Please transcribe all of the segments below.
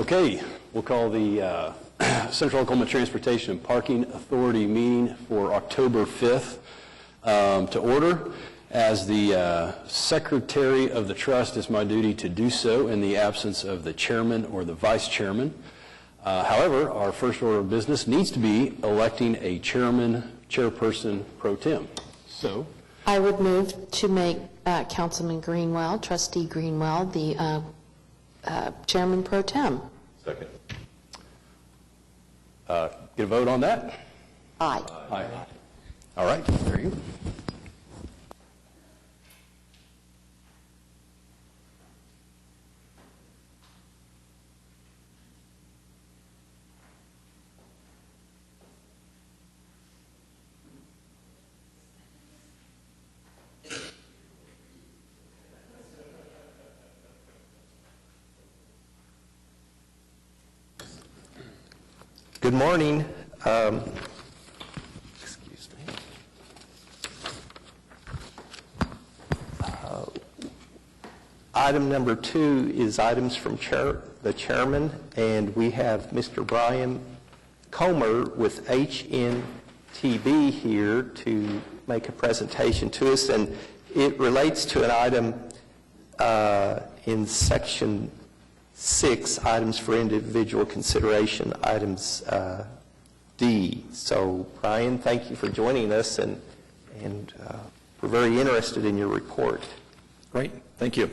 Okay, we'll call the Central Oklahoma Transportation and Parking Authority meeting for October 5th to order. As the Secretary of the Trust, it's my duty to do so in the absence of the Chairman or the Vice Chairman. However, our first order of business needs to be electing a Chairperson pro tem. So, I would move to make Councilman Greenwell, Trustee Greenwell, the Chairman pro tem. Second. Get a vote on that? Aye. Aye. All right, there you go. Good morning. Excuse me. Item number 2 is items from the chairman, and we have Mr. Brian Comer with HNTB here to make a presentation to us, and it relates to an item in section 6, items for individual consideration, items D. So, Brian, thank you for joining us, and we're very interested in your report. Great, thank you.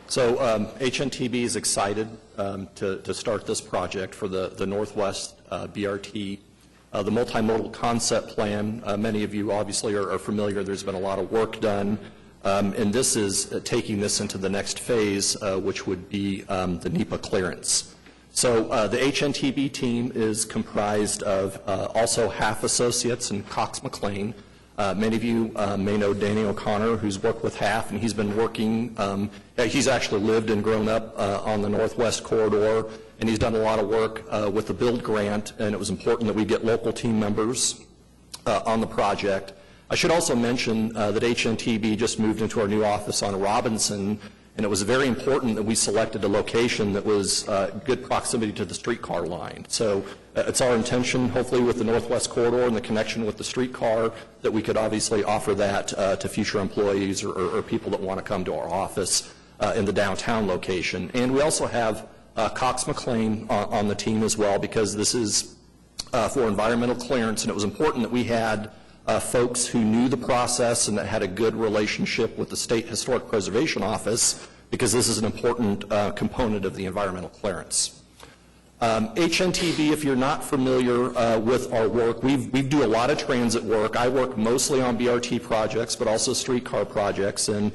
So, HNTB is excited to start this project for the Northwest BRT. The multimodal concept plan, many of you obviously are familiar. There's been a lot of work done. And this is taking this into the next phase, which would be the NEPA clearance. So the HNTB team is comprised of also HAF associates and Cox McLean. Many of you may know Danny O'Connor, who's worked with HAF, and he's been working, he's actually lived and grown up on the Northwest Corridor, and he's done a lot of work with the BUILD grant, and it was important that we get local team members on the project. I should also mention that HNTB just moved into our new office on Robinson, and it was very important that we selected a location that was good proximity to the streetcar line. So it's our intention, hopefully with the Northwest Corridor and the connection with the streetcar, that we could obviously offer that to future employees or people that want to come to our office in the downtown location. And we also have Cox McLean on the team as well, because this is for environmental clearance, and it was important that we had folks who knew the process and that had a good relationship with the State Historic Preservation Office, because this is an important component of the environmental clearance. HNTB, if you're not familiar with our work, we do a lot of transit work. I work mostly on BRT projects, but also streetcar projects, and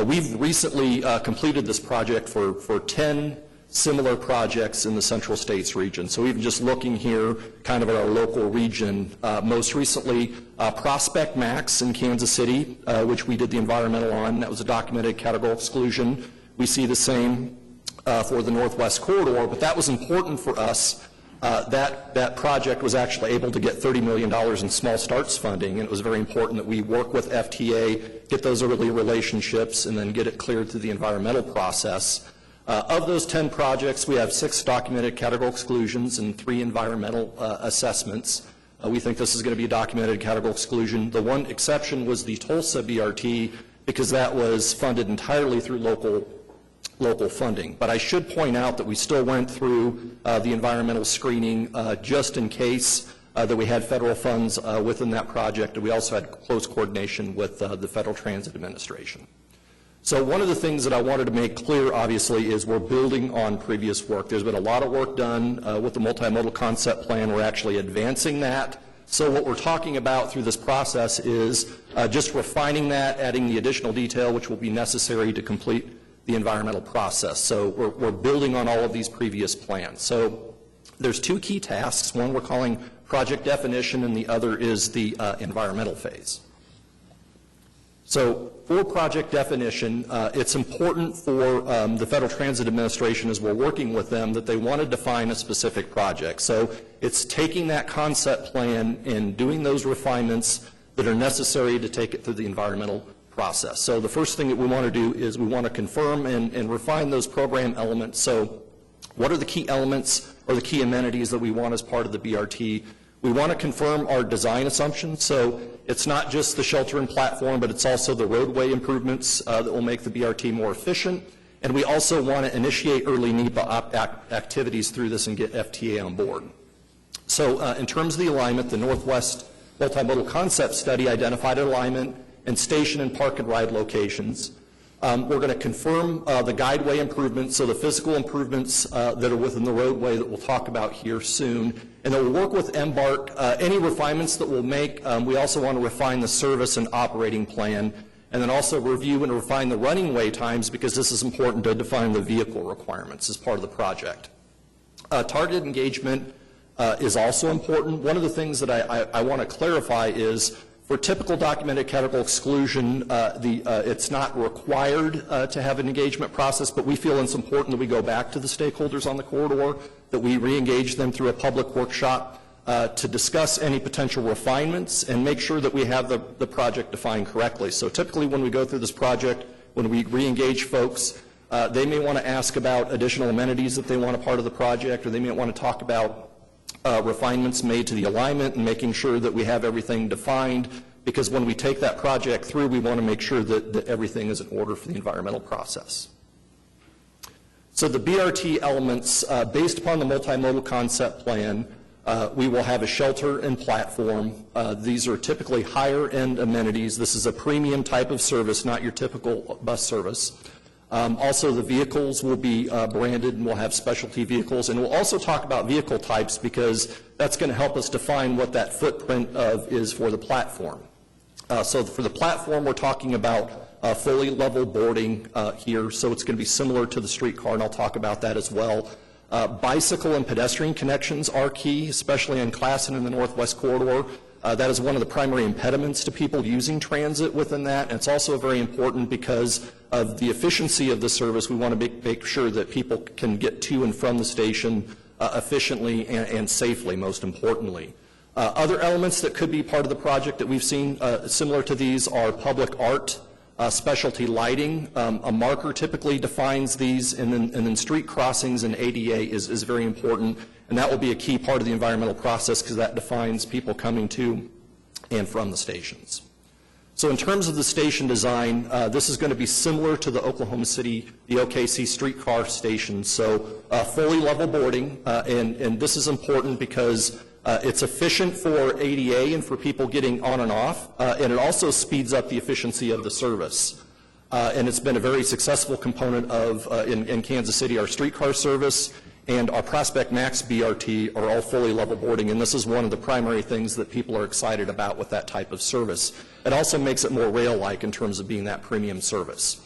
we've recently completed this project for 10 similar projects in the Central States region. So even just looking here, kind of at our local region, most recently Prospect Max in Kansas City, which we did the environmental on. That was a documented categorical exclusion. We see the same for the Northwest Corridor, but that was important for us. That project was actually able to get $30 million in small starts funding, and it was very important that we work with FTA, get those early relationships, and then get it cleared through the environmental process. Of those 10 projects, we have 6 documented categorical exclusions and 3 environmental assessments. We think this is going to be a documented categorical exclusion. The one exception was the Tulsa BRT, because that was funded entirely through local funding. But I should point out that we still went through the environmental screening just in case that we had federal funds within that project, and we also had close coordination with the Federal Transit Administration. So one of the things that I wanted to make clear, obviously, is we're building on previous work. There's been a lot of work done with the multimodal concept plan. We're actually advancing that. So what we're talking about through this process is just refining that, adding the additional detail which will be necessary to complete the environmental process. So we're building on all of these previous plans. So there's 2 key tasks. One we're calling project definition, and the other is the environmental phase. So for project definition, it's important for the Federal Transit Administration, as we're working with them, that they want to define a specific project. So it's taking that concept plan and doing those refinements that are necessary to take it through the environmental process. So the first thing that we want to do is we want to confirm and refine those program elements. So What are the key elements or the key amenities that we want as part of the BRT? We want to confirm our design assumptions, so it's not just the shelter and platform, but it's also the roadway improvements that will make the BRT more efficient. And we also want to initiate early NEPA activities through this and get FTA on board. So in terms of the alignment, the Northwest Multimodal Concept Study identified alignment and station and park and ride locations. We're going to confirm the guideway improvements, so the physical improvements that are within the roadway that we'll talk about here soon. And then we'll work with MBARC. Any refinements that we'll make, we also want to refine the service and operating plan, and then also review and refine the running way times, because this is important to define the vehicle requirements as part of the project. Targeted engagement is also important. One of the things that I want to clarify is, for typical documented categorical exclusion, it's not required to have an engagement process, but we feel it's important that we go back to the stakeholders on the corridor, that we re-engage them through a public workshop to discuss any potential refinements and make sure that we have the project defined correctly. So typically when we go through this project, when we re-engage folks, they may want to ask about additional amenities that they want a part of the project, or they may want to talk about refinements made to the alignment and making sure that we have everything defined, because when we take that project through, we want to make sure that everything is in order for the environmental process. So the BRT elements, based upon the multimodal concept plan, we will have a shelter and platform. These are typically higher end amenities. This is a premium type of service, not your typical bus service. Also, the vehicles will be branded, and we'll have specialty vehicles. And we'll also talk about vehicle types, because that's going to help us define what that footprint is for the platform. So for the platform, we're talking about fully level boarding here. So it's going to be similar to the streetcar, and I'll talk about that as well. Bicycle and pedestrian connections are key, especially in Classen in the Northwest Corridor. That is one of the primary impediments to people using transit within that, and it's also very important because of the efficiency of the service. We want to make sure that people can get to and from the station efficiently and safely, most importantly. Other elements that could be part of the project that we've seen similar to these are public art, specialty lighting. A marker typically defines these, and then street crossings and ADA is very important, and that will be a key part of the environmental process, because that defines people coming to and from the stations. So in terms of the station design, this is going to be similar to the Oklahoma City, the OKC streetcar station. So fully level boarding, and this is important because it's efficient for ADA and for people getting on and off, and it also speeds up the efficiency of the service. And it's been a very successful component of, in Kansas City, our streetcar service, and our Prospect Max BRT are all fully level boarding, and this is one of the primary things that people are excited about with that type of service. It also makes it more rail-like in terms of being that premium service.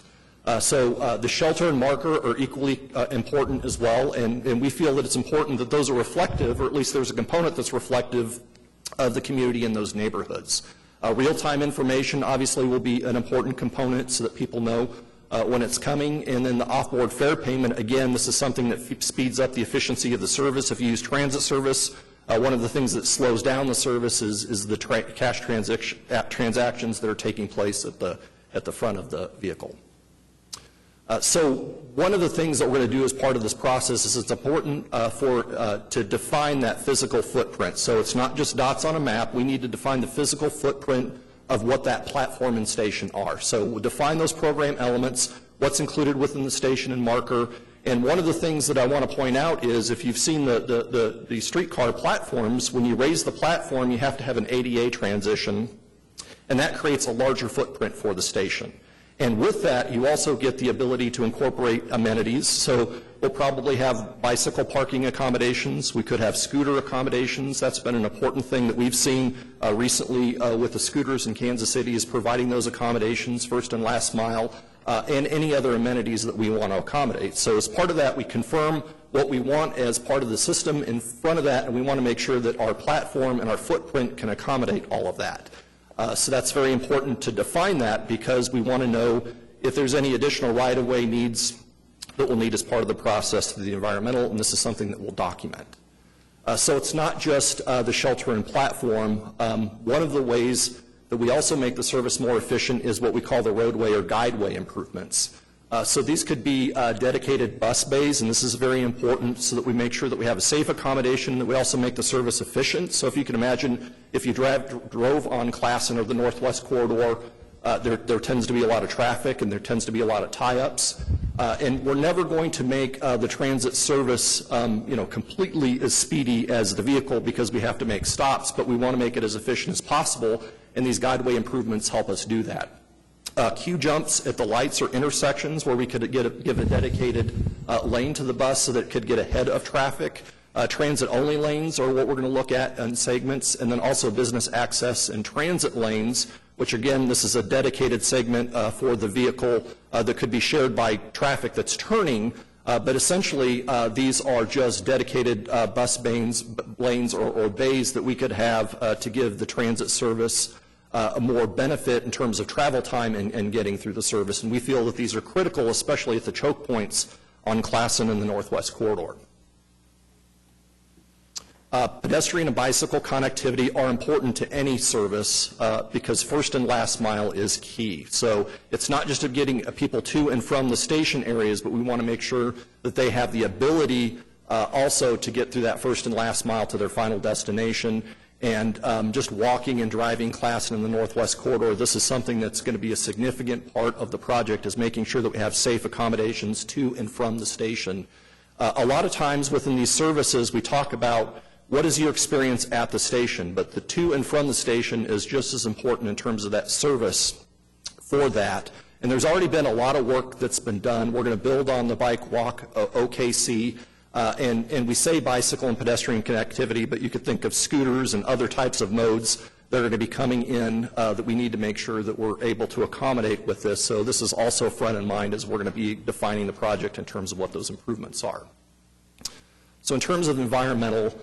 So the shelter and marker are equally important as well, and we feel that it's important that those are reflective, or at least there's a component that's reflective of the community in those neighborhoods. Real-time information obviously will be an important component so that people know when it's coming, and then the off-board fare payment, again, this is something that speeds up the efficiency of the service. If you use transit service, one of the things that slows down the service is the cash transactions that are taking place at the front of the vehicle. So one of the things that we're going to do as part of this process is it's important to define that physical footprint. So it's not just dots on a map. We need to define the physical footprint of what that platform and station are. So we'll define those program elements, what's included within the station and marker. And one of the things that I want to point out is, if you've seen the streetcar platforms, when you raise the platform, you have to have an ADA transition, and that creates a larger footprint for the station. And with that, you also get the ability to incorporate amenities. So we'll probably have bicycle parking accommodations. We could have scooter accommodations. That's been an important thing that we've seen recently with the scooters in Kansas City, is providing those accommodations, first and last mile, and any other amenities that we want to accommodate. So as part of that, we confirm what we want as part of the system in front of that, and we want to make sure that our platform and our footprint can accommodate all of that. So that's very important to define that, because we want to know if there's any additional right-of-way needs that we'll need as part of the process through the environmental, and this is something that we'll document. So it's not just the shelter and platform. One of the ways that we also make the service more efficient is what we call the roadway or guideway improvements. So these could be dedicated bus bays, and this is very important so that we make sure that we have a safe accommodation, that we also make the service efficient. So if you can imagine, if you drove on Classen or the Northwest Corridor, there tends to be a lot of traffic and there tends to be a lot of tie-ups. And we're never going to make the transit service completely as speedy as the vehicle because we have to make stops, but we want to make it as efficient as possible, and these guideway improvements help us do that. Queue jumps at the lights or intersections where we could give a dedicated lane to the bus so that it could get ahead of traffic. Transit-only lanes are what we're going to look at in segments, and then also business access and transit lanes, which again, this is a dedicated segment for the vehicle that could be shared by traffic that's turning, but essentially these are just dedicated bus lanes or bays that we could have to give the transit service a more benefit in terms of travel time and getting through the service. And we feel that these are critical, especially at the choke points on Classen and the Northwest Corridor. Pedestrian and bicycle connectivity are important to any service because first and last mile is key. So it's not just of getting people to and from the station areas, but we want to make sure that they have the ability also to get through that first and last mile to their final destination. And just walking and driving Classen in the Northwest Corridor, this is something that's going to be a significant part of the project, is making sure that we have safe accommodations to and from the station. A lot of times within these services, we talk about what is your experience at the station, but the to and from the station is just as important in terms of that service for that. And there's already been a lot of work that's been done. We're going to build on the Bike Walk OKC, and we say bicycle and pedestrian connectivity, but you could think of scooters and other types of modes that are going to be coming in that we need to make sure that we're able to accommodate with this. So this is also front in mind as we're going to be defining the project in terms of what those improvements are. So in terms of environmental,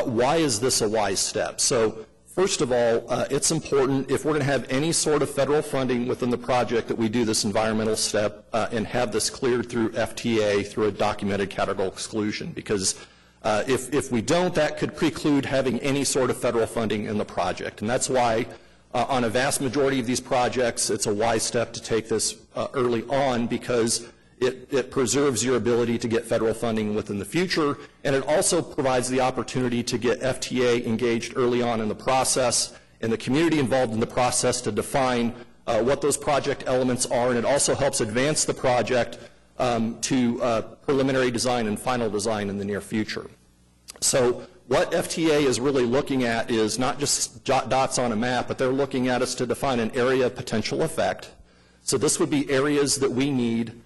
why is this a wise step? So first of all, it's important if we're going to have any sort of federal funding within the project that we do this environmental step and have this cleared through FTA through a documented categorical exclusion, because if we don't, that could preclude having any sort of federal funding in the project. And that's why on a vast majority of these projects, it's a wise step to take this early on, because it preserves your ability to get federal funding within the future, and it also provides the opportunity to get FTA engaged early on in the process and the community involved in the process to define what those project elements are, and it also helps advance the project to preliminary design and final design in the near future. So what FTA is really looking at is not just dots on a map, but they're looking at us to define an area of potential effect. So this would be areas that we need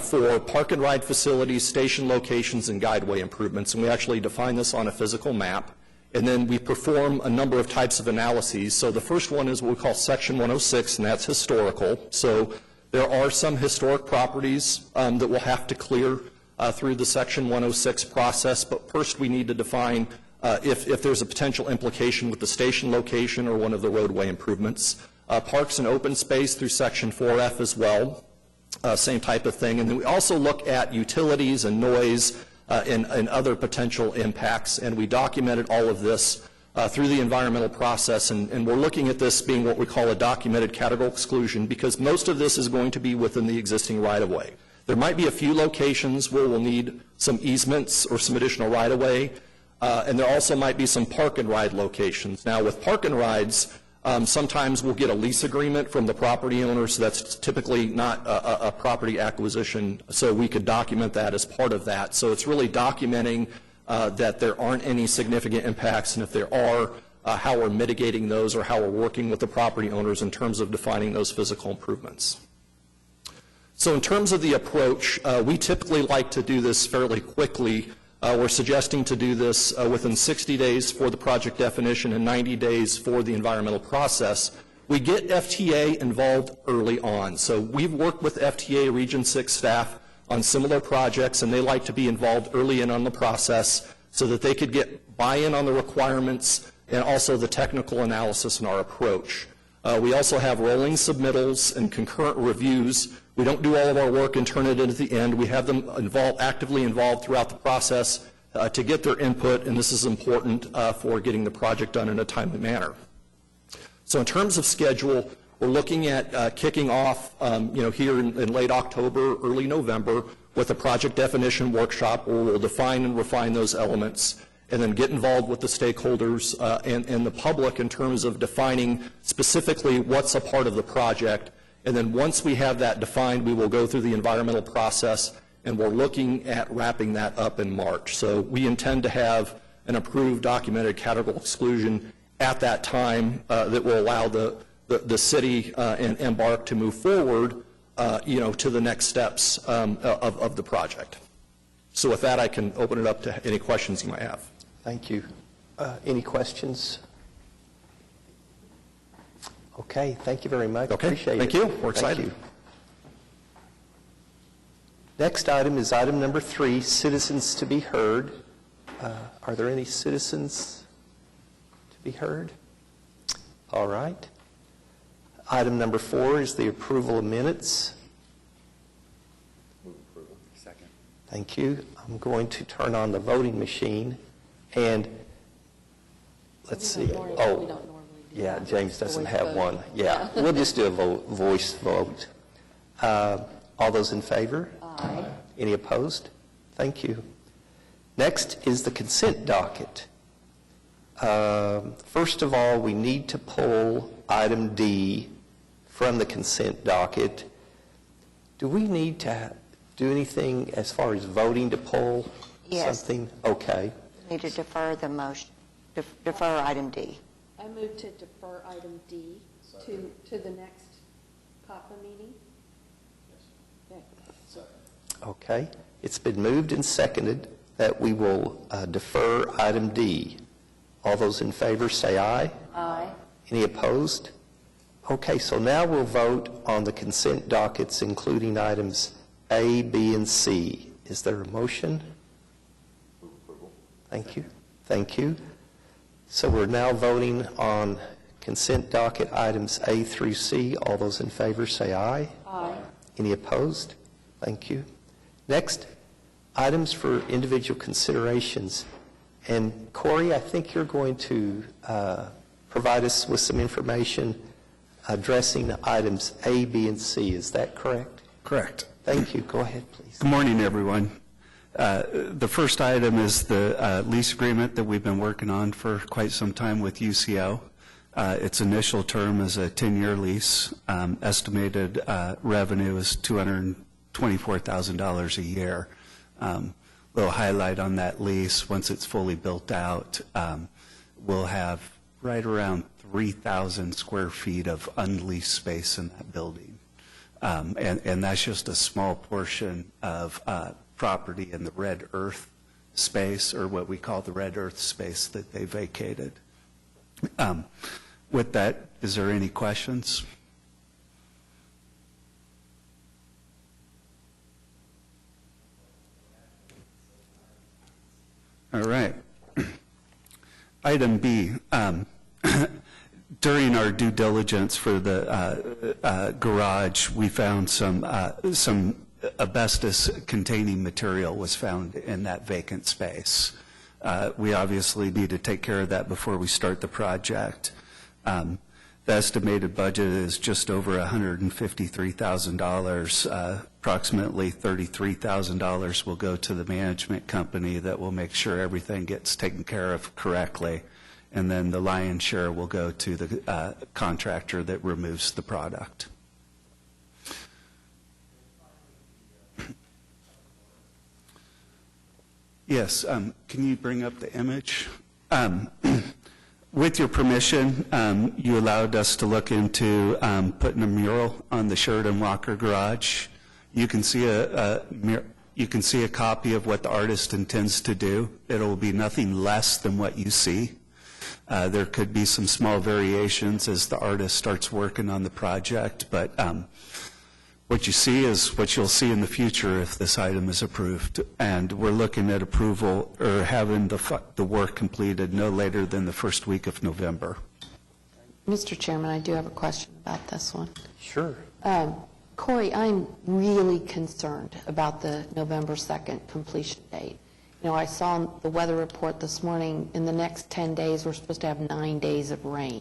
for park and ride facilities, station locations, and guideway improvements. And we actually define this on a physical map. And then we perform a number of types of analyses. So the first one is what we call Section 106, and that's historical. So there are some historic properties that we'll have to clear through the Section 106 process. But first we need to define if there's a potential implication with the station location or one of the roadway improvements. Parks and open space through Section 4F as well. Same type of thing. And then we also look at utilities and noise and other potential impacts, and we documented all of this through the environmental process, and we're looking at this being what we call a documented categorical exclusion, because most of this is going to be within the existing right-of-way. There might be a few locations where we'll need some easements or some additional right-of-way, and there also might be some park and ride locations. Now with park and rides, sometimes we'll get a lease agreement from the property owner, so that's typically not a property acquisition, so we could document that as part of that. So it's really documenting that there aren't any significant impacts, and if there are, how we're mitigating those or how we're working with the property owners in terms of defining those physical improvements. So in terms of the approach, we typically like to do this fairly quickly. We're suggesting to do this within 60 days for the project definition and 90 days for the environmental process. We get FTA involved early on. So we've worked with FTA Region 6 staff on similar projects, and they like to be involved early in on the process so that they could get buy-in on the requirements and also the technical analysis in our approach. We also have rolling submittals and concurrent reviews. We don't do all of our work and turn it in at the end. We have them actively involved throughout the process to get their input, and this is important for getting the project done in a timely manner. So in terms of schedule, We're looking at kicking off, here in late October, early November, with a project definition workshop where we'll define and refine those elements, and then get involved with the stakeholders and the public in terms of defining specifically what's a part of the project. And then once we have that defined, we will go through the environmental process, and we're looking at wrapping that up in March. So we intend to have an approved documented categorical exclusion at that time that will allow the city and Embark to move forward, to the next steps of the project. So with that, I can open it up to any questions you might have. Thank you. Any questions? Okay, thank you very much. Okay, Appreciate thank it. you. We're Thank excited. you. Next item is item number 3, citizens to be heard. Are there any citizens to be heard? All right. Item number 4 is the approval of minutes. Second. Thank you. I'm going to turn on the voting machine, and let's see. Yeah, James doesn't have one. Yeah, we'll just do a voice vote. All those in favor? Aye. Any opposed? Thank you. Next is the consent docket. First of all, we need to pull item D from the consent docket. Do we need to do anything as far as voting to pull something? Okay. Need to defer the motion, defer item D. I move to defer item D to the next Cotpa meeting. Okay. It's been moved and seconded that we will defer item D. All those in favor say aye. Aye. Any opposed? Okay, so now we'll vote on the consent dockets, including items A, B, and C. Is there a motion? Thank you. Thank you. So we're now voting on consent docket items A through C. All those in favor say aye. Aye. Any opposed? Thank you. Next, items for individual considerations. And Corey, I think you're going to provide us with some information addressing items A, B, and C. Is that correct? Correct. Thank you. Go ahead, please. Good morning, everyone. The first item is the lease agreement that we've been working on for quite some time with UCO. Its initial term is a 10-year lease. Estimated revenue is $224,000 a year. Little highlight on that lease, once it's fully built out, we'll have right around 3,000 square feet of unleased space in that building. And that's just a small portion of property in the red earth space, or what we call the red earth space that they vacated. With that, is there any questions? All right. Item B. During our due diligence for the garage, we found some asbestos-containing material was found in that vacant space. We obviously need to take care of that before we start the project. The estimated budget is just over $153,000. Approximately $33,000 will go to the management company that will make sure everything gets taken care of correctly. And then the lion's share will go to the contractor that removes the product. Yes, can you bring up the image? With your permission, you allowed us to look into putting a mural on the Sheridan Walker garage. You can see a copy of what the artist intends to do. It'll be nothing less than what you see. There could be some small variations as the artist starts working on the project, but what you see is what you'll see in the future if this item is approved. And we're looking at approval or having the work completed no later than the first week of November. Mr. Chairman, I do have a question about this one. Sure. Corey, I'm really concerned about the November 2nd completion date. You know, I saw the weather report this morning, in the next 10 days, we're supposed to have 9 days of rain.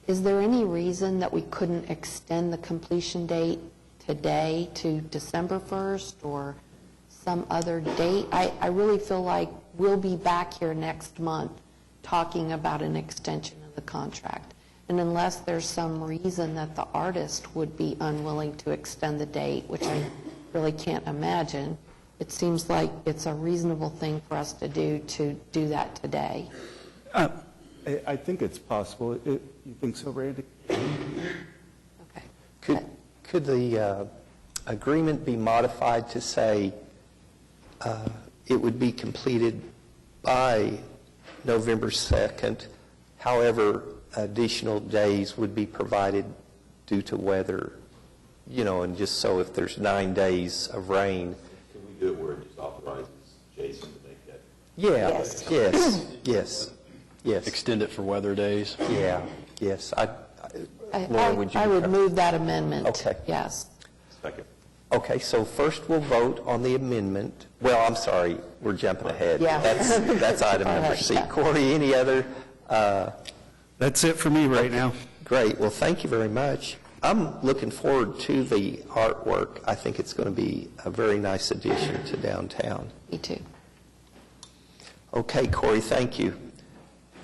Is there any reason that we couldn't extend the completion date today to December 1st or some other date? I really feel like we'll be back here next month talking about an extension of the contract. And unless there's some reason that the artist would be unwilling to extend the date, which I really can't imagine, it seems like it's a reasonable thing for us to do that today. I think it's possible. You think so, Randy? Okay. Could the agreement be modified to say it would be completed by November 2nd, however, additional days would be provided due to weather, and just so if there's 9 days of rain. Can we do it where it just authorizes Jason to make that? Yeah, yes. Extend it for weather days. Yeah, yes. Laura, would you? I would move that amendment. Okay. Yes. Second. Okay, so first we'll vote on the amendment. Well, I'm sorry, we're jumping ahead. Yeah. That's item number C. Corey, any other? That's it for me right now. Great, well, thank you very much. I'm looking forward to the artwork. I think it's going to be a very nice addition to downtown. Me too. Okay, Corey, thank you.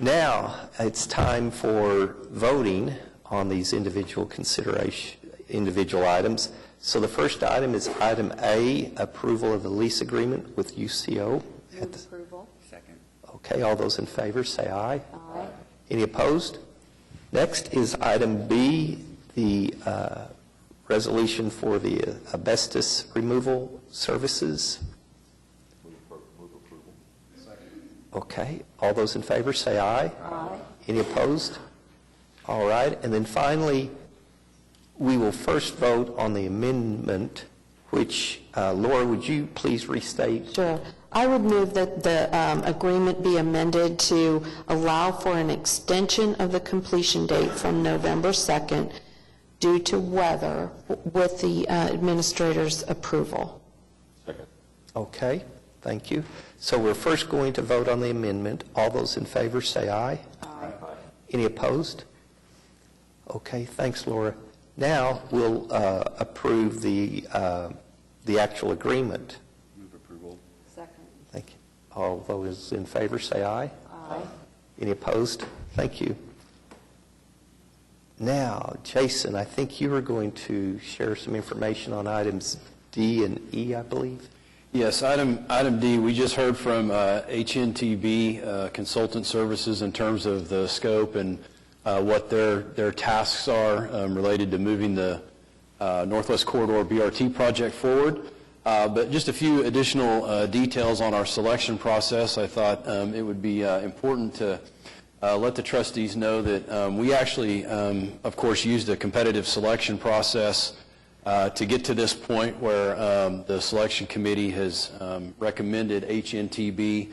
Now, it's time for voting on these individual items. So the first item is item A, approval of the lease agreement with UCO. Move approval. Okay, all those in favor, say aye. Aye. Any opposed? Next is item B, the resolution for the asbestos removal services. Okay, all those in favor say aye. Aye. Any opposed? All right, and then finally, we will first vote on the amendment, which, Laura, would you please restate? Sure. I would move that the agreement be amended to allow for an extension of the completion date from November 2nd due to weather with the administrator's approval. Second. Okay, thank you. So we're first going to vote on the amendment. All those in favor say aye. Aye. Any opposed? Okay, thanks, Laura. Now we'll approve the actual agreement. Move approval. Second. Thank you. All those in favor say aye. Aye. Any opposed? Thank you. Now, Jason, I think you were going to share some information on items D and E, I believe. Yes, item D, we just heard from HNTB Consultant Services in terms of the scope and what their tasks are related to moving the Northwest Corridor BRT project forward. But just a few additional details on our selection process. I thought it would be important to let the trustees know that we actually, of course, used a competitive selection process to get to this point where the selection committee has recommended HNTB.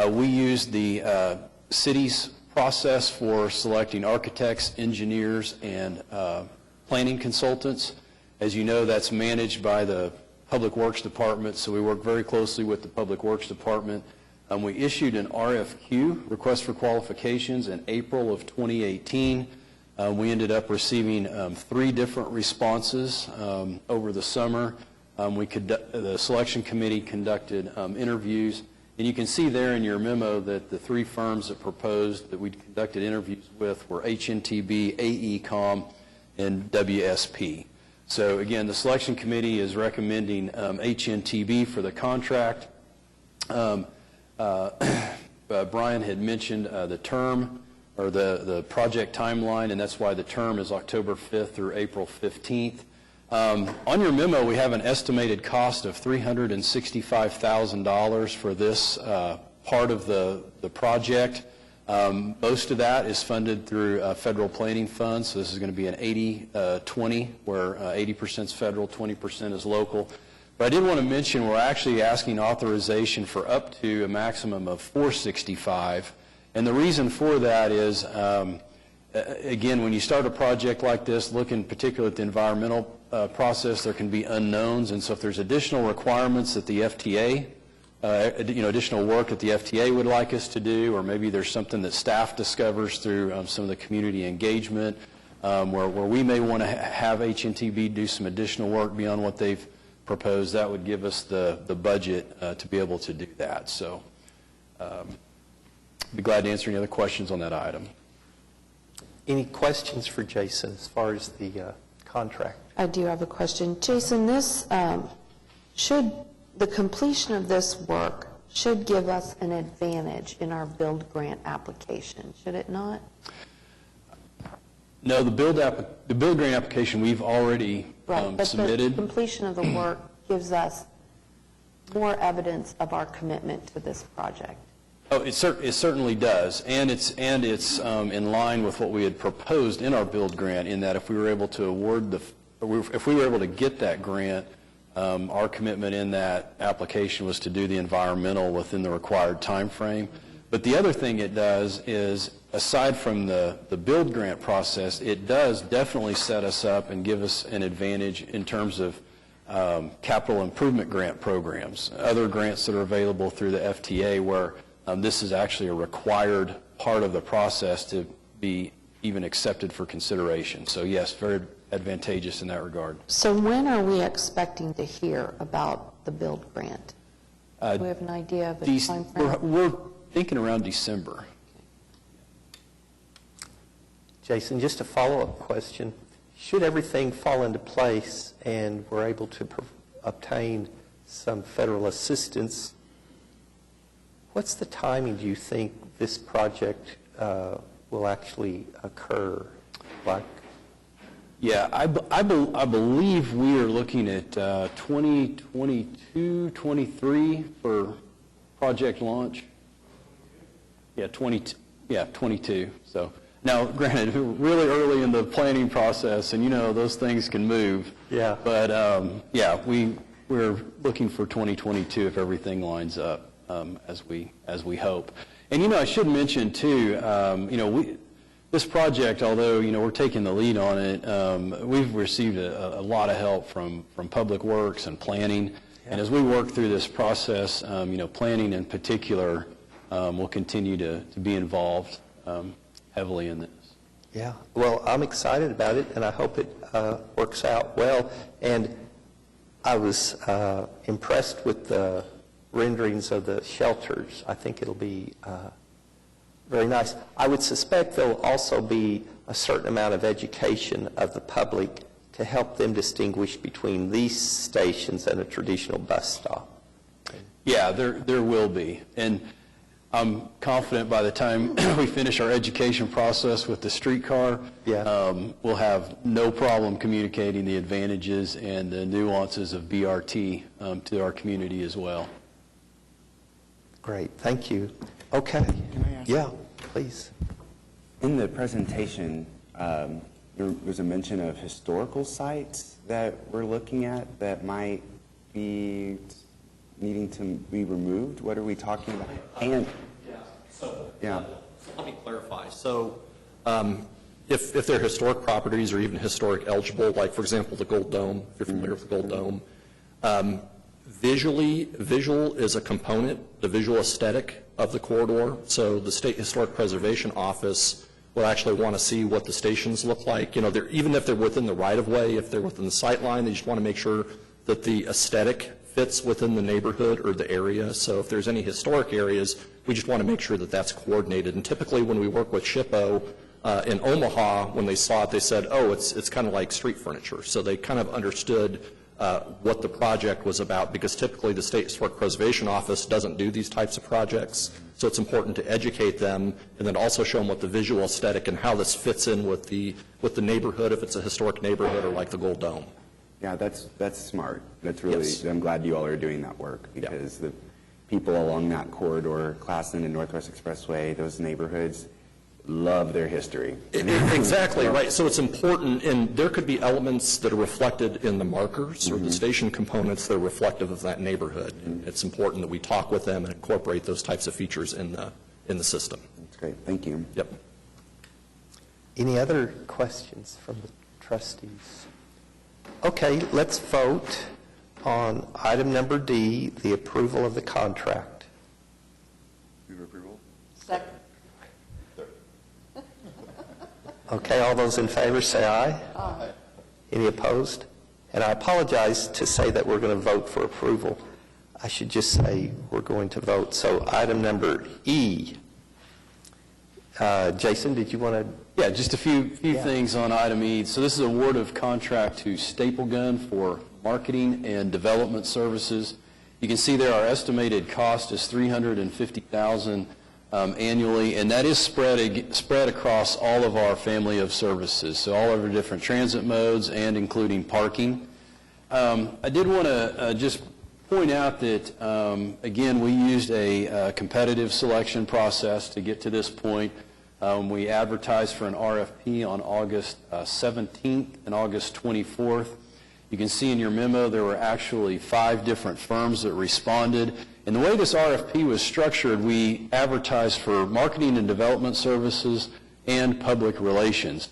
We used the city's process for selecting architects, engineers, and planning consultants. As you know, that's managed by the Public Works Department, so we work very closely with the Public Works Department. We issued an RFQ, request for qualifications, in April of 2018. We ended up receiving 3 different responses over the summer. The selection committee conducted interviews, and you can see there in your memo that the 3 firms that proposed that we conducted interviews with were HNTB, AECom, and WSP. So again, the selection committee is recommending HNTB for the contract. Brian had mentioned the term or the project timeline, and that's why the term is October 5th through April 15th. On your memo, we have an estimated cost of $365,000 for this part of the project. Most of that is funded through federal planning funds, so this is going to be an 80-20, where 80% is federal, 20% is local. But I did want to mention we're actually asking authorization for up to a maximum of $465,000. And the reason for that is, again, when you start a project like this, looking particularly at the environmental process, there can be unknowns. And so if there's additional requirements that the FTA additional work that the FTA would like us to do, or maybe there's something that staff discovers through some of the community engagement, where we may want to have HNTB do some additional work beyond what they've proposed. That would give us the budget to be able to do that. So be glad to answer any other questions on that item. Any questions for Jason as far as the contract? I do have a question. Jason, this, should the completion of this work should give us an advantage in our build grant application, should it not? No, the build grant application we've already Right, but the submitted. completion of the work gives us more evidence of our commitment to this project. Oh, it certainly does, and it's in line with what we had proposed in our build grant, in that if we were able to if we were able to get that grant, our commitment in that application was to do the environmental within the required time frame. But the other thing it does is, aside from the build grant process, it does definitely set us up and give us an advantage in terms of capital improvement grant programs, other grants that are available through the FTA, where this is actually a required part of the process to be even accepted for consideration. So yes, very advantageous in that regard. So when are we expecting to hear about the build grant? Do we have an idea of a time frame? We're thinking around December. Jason, just a follow-up question. Should everything fall into place and we're able to obtain some federal assistance, what's the timing, do you think, this project will actually occur? Like, Yeah, I believe we are looking at 2022, 23 for project launch. Yeah, 22. So now, granted, we're really early in the planning process, and those things can move. Yeah. But yeah, we're looking for 2022 if everything lines up as we hope. And I should mention too, this project, although we're taking the lead on it, we've received a lot of help from Public Works and planning. Yeah. And as we work through this process, planning in particular will continue to be involved heavily in this. Yeah, well, I'm excited about it, and I hope it works out well. And I was impressed with the renderings of the shelters. I think it'll be very nice. I would suspect there'll also be a certain amount of education of the public to help them distinguish between these stations and a traditional bus stop. Yeah, there will be. And I'm confident by the time we finish our education process with the streetcar, we'll have no problem communicating the advantages and the nuances of BRT to our community as well. Great, thank you. Okay. Can I ask? Yeah, please. In the presentation, there was a mention of historical sites that we're looking at that might be needing to be removed. What are we talking about? And So let me clarify. So if they're historic properties or even historic eligible, like, for example, the Gold Dome, if you're familiar with the Gold Dome, visual is a component, the visual aesthetic of the corridor. So the State Historic Preservation Office will actually want to see what the stations look like. Even if they're within the right-of-way, if they're within the sight line, they just want to make sure that the aesthetic fits within the neighborhood or the area. So if there's any historic areas, we just want to make sure that that's coordinated. And typically when we work with SHPO in Omaha, when they saw it, they said, oh, it's kind of like street furniture. So they kind of understood what the project was about, because typically the State Historic Preservation Office doesn't do these types of projects. So it's important to educate them and then also show them what the visual aesthetic and how this fits in with the neighborhood, if it's a historic neighborhood or like the Gold Dome. yeah, that's smart. That's really, Yes. I'm glad you all are doing that work, because the people along that corridor, Classen and Northwest Expressway, those neighborhoods, love their history. Exactly, right. So it's important, and there could be elements that are reflected in the markers or the station components that are reflective of that neighborhood. And it's important that we talk with them and incorporate those types of features in the system. That's great. Thank you. Yep. Any other questions from the trustees? Okay, let's vote on item number D, the approval of the contract. Move approval? Second. Okay, all those in favor say aye. Aye. Any opposed? And I apologize to say that we're going to vote for approval. I should just say we're going to vote. So item number E. Jason, did you want to? Yeah, just a few Yeah. things on item E. So this is award of contract to Staple Gun for marketing and development services. You can see there our estimated cost is $350,000 annually, and that is spread across all of our family of services, so all of our different transit modes and including parking. I did want to just point out that, again, we used a competitive selection process to get to this point. We advertised for an RFP on August 17th and August 24th. You can see in your memo there were actually 5 different firms that responded. And the way this RFP was structured, we advertised for marketing and development services and public relations.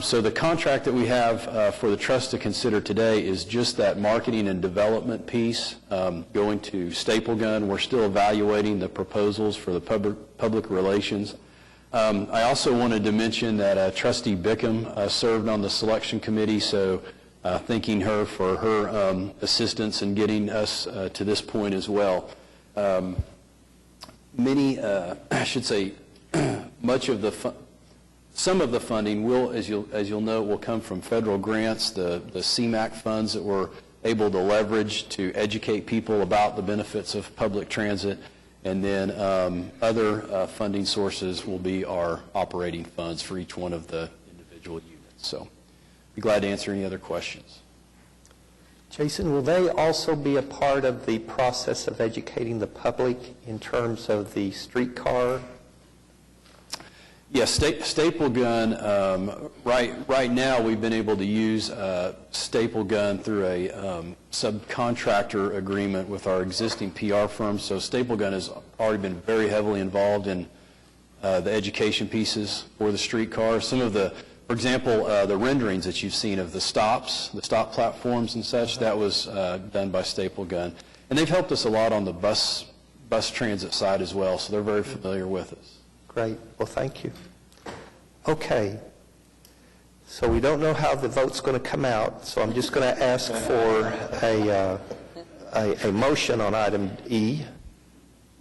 So the contract that we have for the trust to consider today is just that marketing and development piece going to Staple Gun. We're still evaluating the proposals for the public relations. I also wanted to mention that Trustee Bickham served on the selection committee, so thanking her for her assistance in getting us to this point as well. I should say, some of the funding will, as you'll note, will come from federal grants, the CMAQ funds that we're able to leverage to educate people about the benefits of public transit, and then other funding sources will be our operating funds for each one of the individual units. So, be glad to answer any other questions. Jason, will they also be a part of the process of educating the public in terms of the streetcar? Yes, Staple Gun, right now we've been able to use Staple Gun through a subcontractor agreement with our existing PR firm. So Staple Gun has already been very heavily involved in the education pieces for the streetcar. Some of the, for example, the renderings that you've seen of the stop platforms and such, that was done by Staple Gun. And they've helped us a lot on the bus transit side as well, so they're very familiar with us. Great. Well, thank you. Okay. So we don't know how the vote's going to come out, so I'm just going to ask for a motion on item E.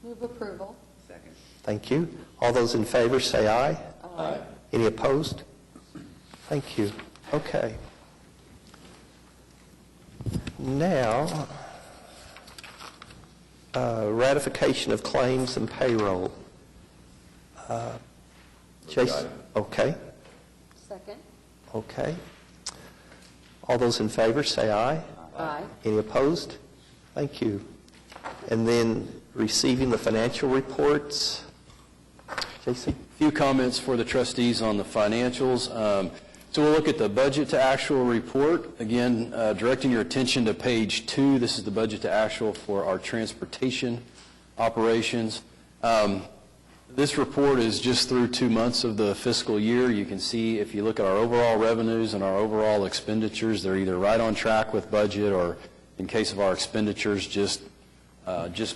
Move approval. Second. Thank you. All those in favor say aye. Aye. Any opposed? Thank you. Okay. Now, ratification of claims and payroll. Jason? Okay. Second. Okay. All those in favor say aye. Aye. Any opposed? Thank you. And then receiving the financial reports. Jason? A few comments for the trustees on the financials. So we'll look at the budget to actual report. Again, directing your attention to page 2. This is the budget to actual for our transportation operations. This report is just through 2 months of the fiscal year. You can see if you look at our overall revenues and our overall expenditures, they're either right on track with budget or, in case of our expenditures, just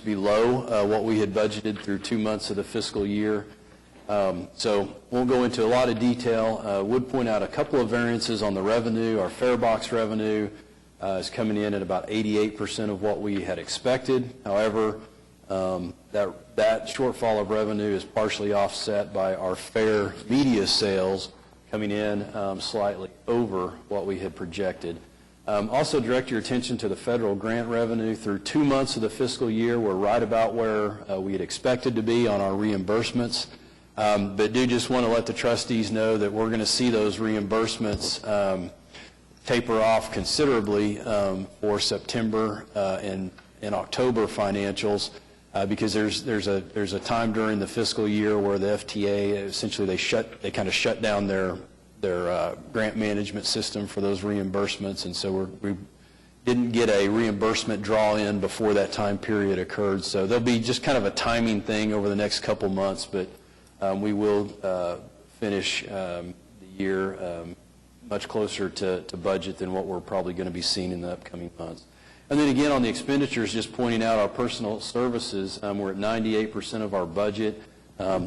below what we had budgeted through 2 months of the fiscal year. So we'll go into a lot of detail. Would point out a couple of variances on the revenue. Our fare box revenue is coming in at about 88% of what we had expected. However, that shortfall of revenue is partially offset by our fare media sales coming in slightly over what we had projected. Also direct your attention to the federal grant revenue. Through 2 months of the fiscal year, we're right about where we had expected to be on our reimbursements. But do just want to let the trustees know that we're going to see those reimbursements taper off considerably for September and October financials. Because there's a time during the fiscal year where the FTA essentially they kind of shut down their grant management system for those reimbursements, and so we didn't get a reimbursement draw in before that time period occurred. So there'll be just kind of a timing thing over the next couple months, but we will finish the year much closer to budget than what we're probably going to be seeing in the upcoming months. And then again, on the expenditures, just pointing out our personal services, we're at 98% of our budget,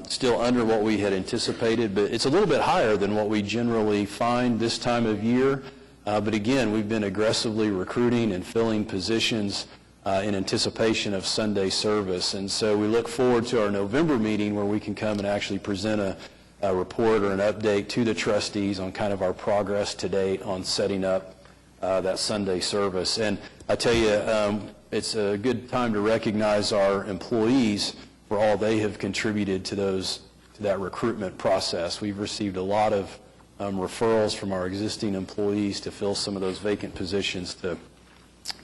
still under what we had anticipated, but it's a little bit higher than what we generally find this time of year. But again, we've been aggressively recruiting and filling positions in anticipation of Sunday service. And so we look forward to our November meeting where we can come and actually present a report or an update to the trustees on kind of our progress to date on setting up that Sunday service. And I tell you, it's a good time to recognize our employees for all they have contributed to that recruitment process. We've received a lot of referrals from our existing employees to fill some of those vacant positions to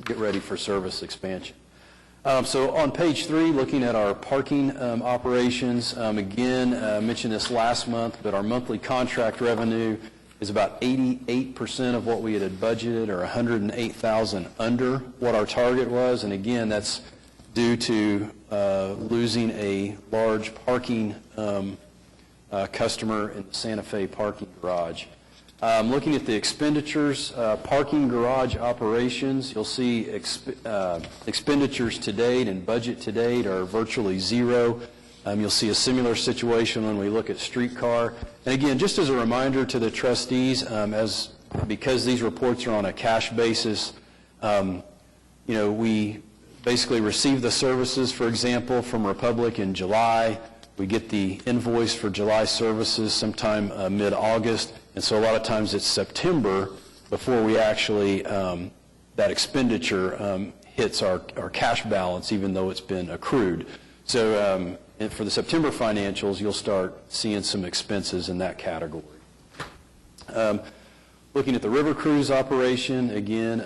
get ready for service expansion. So on page 3, looking at our parking operations, again, I mentioned this last month, but our monthly contract revenue is about 88% of what we had budgeted, or $108,000 under what our target was. And again, that's due to losing a large parking customer in the Santa Fe parking garage. Looking at the expenditures, parking garage operations, you'll see expenditures to date and budget to date are virtually zero. You'll see a similar situation when we look at streetcar. And again, just as a reminder to the trustees, because these reports are on a cash basis, we basically receive the services, for example, from Republic in July. We get the invoice for July services sometime mid-August, and so a lot of times it's September before we actually, that expenditure hits our cash balance, even though it's been accrued. So and for the September financials, you'll start seeing some expenses in that category. Looking at the river cruise operation, again,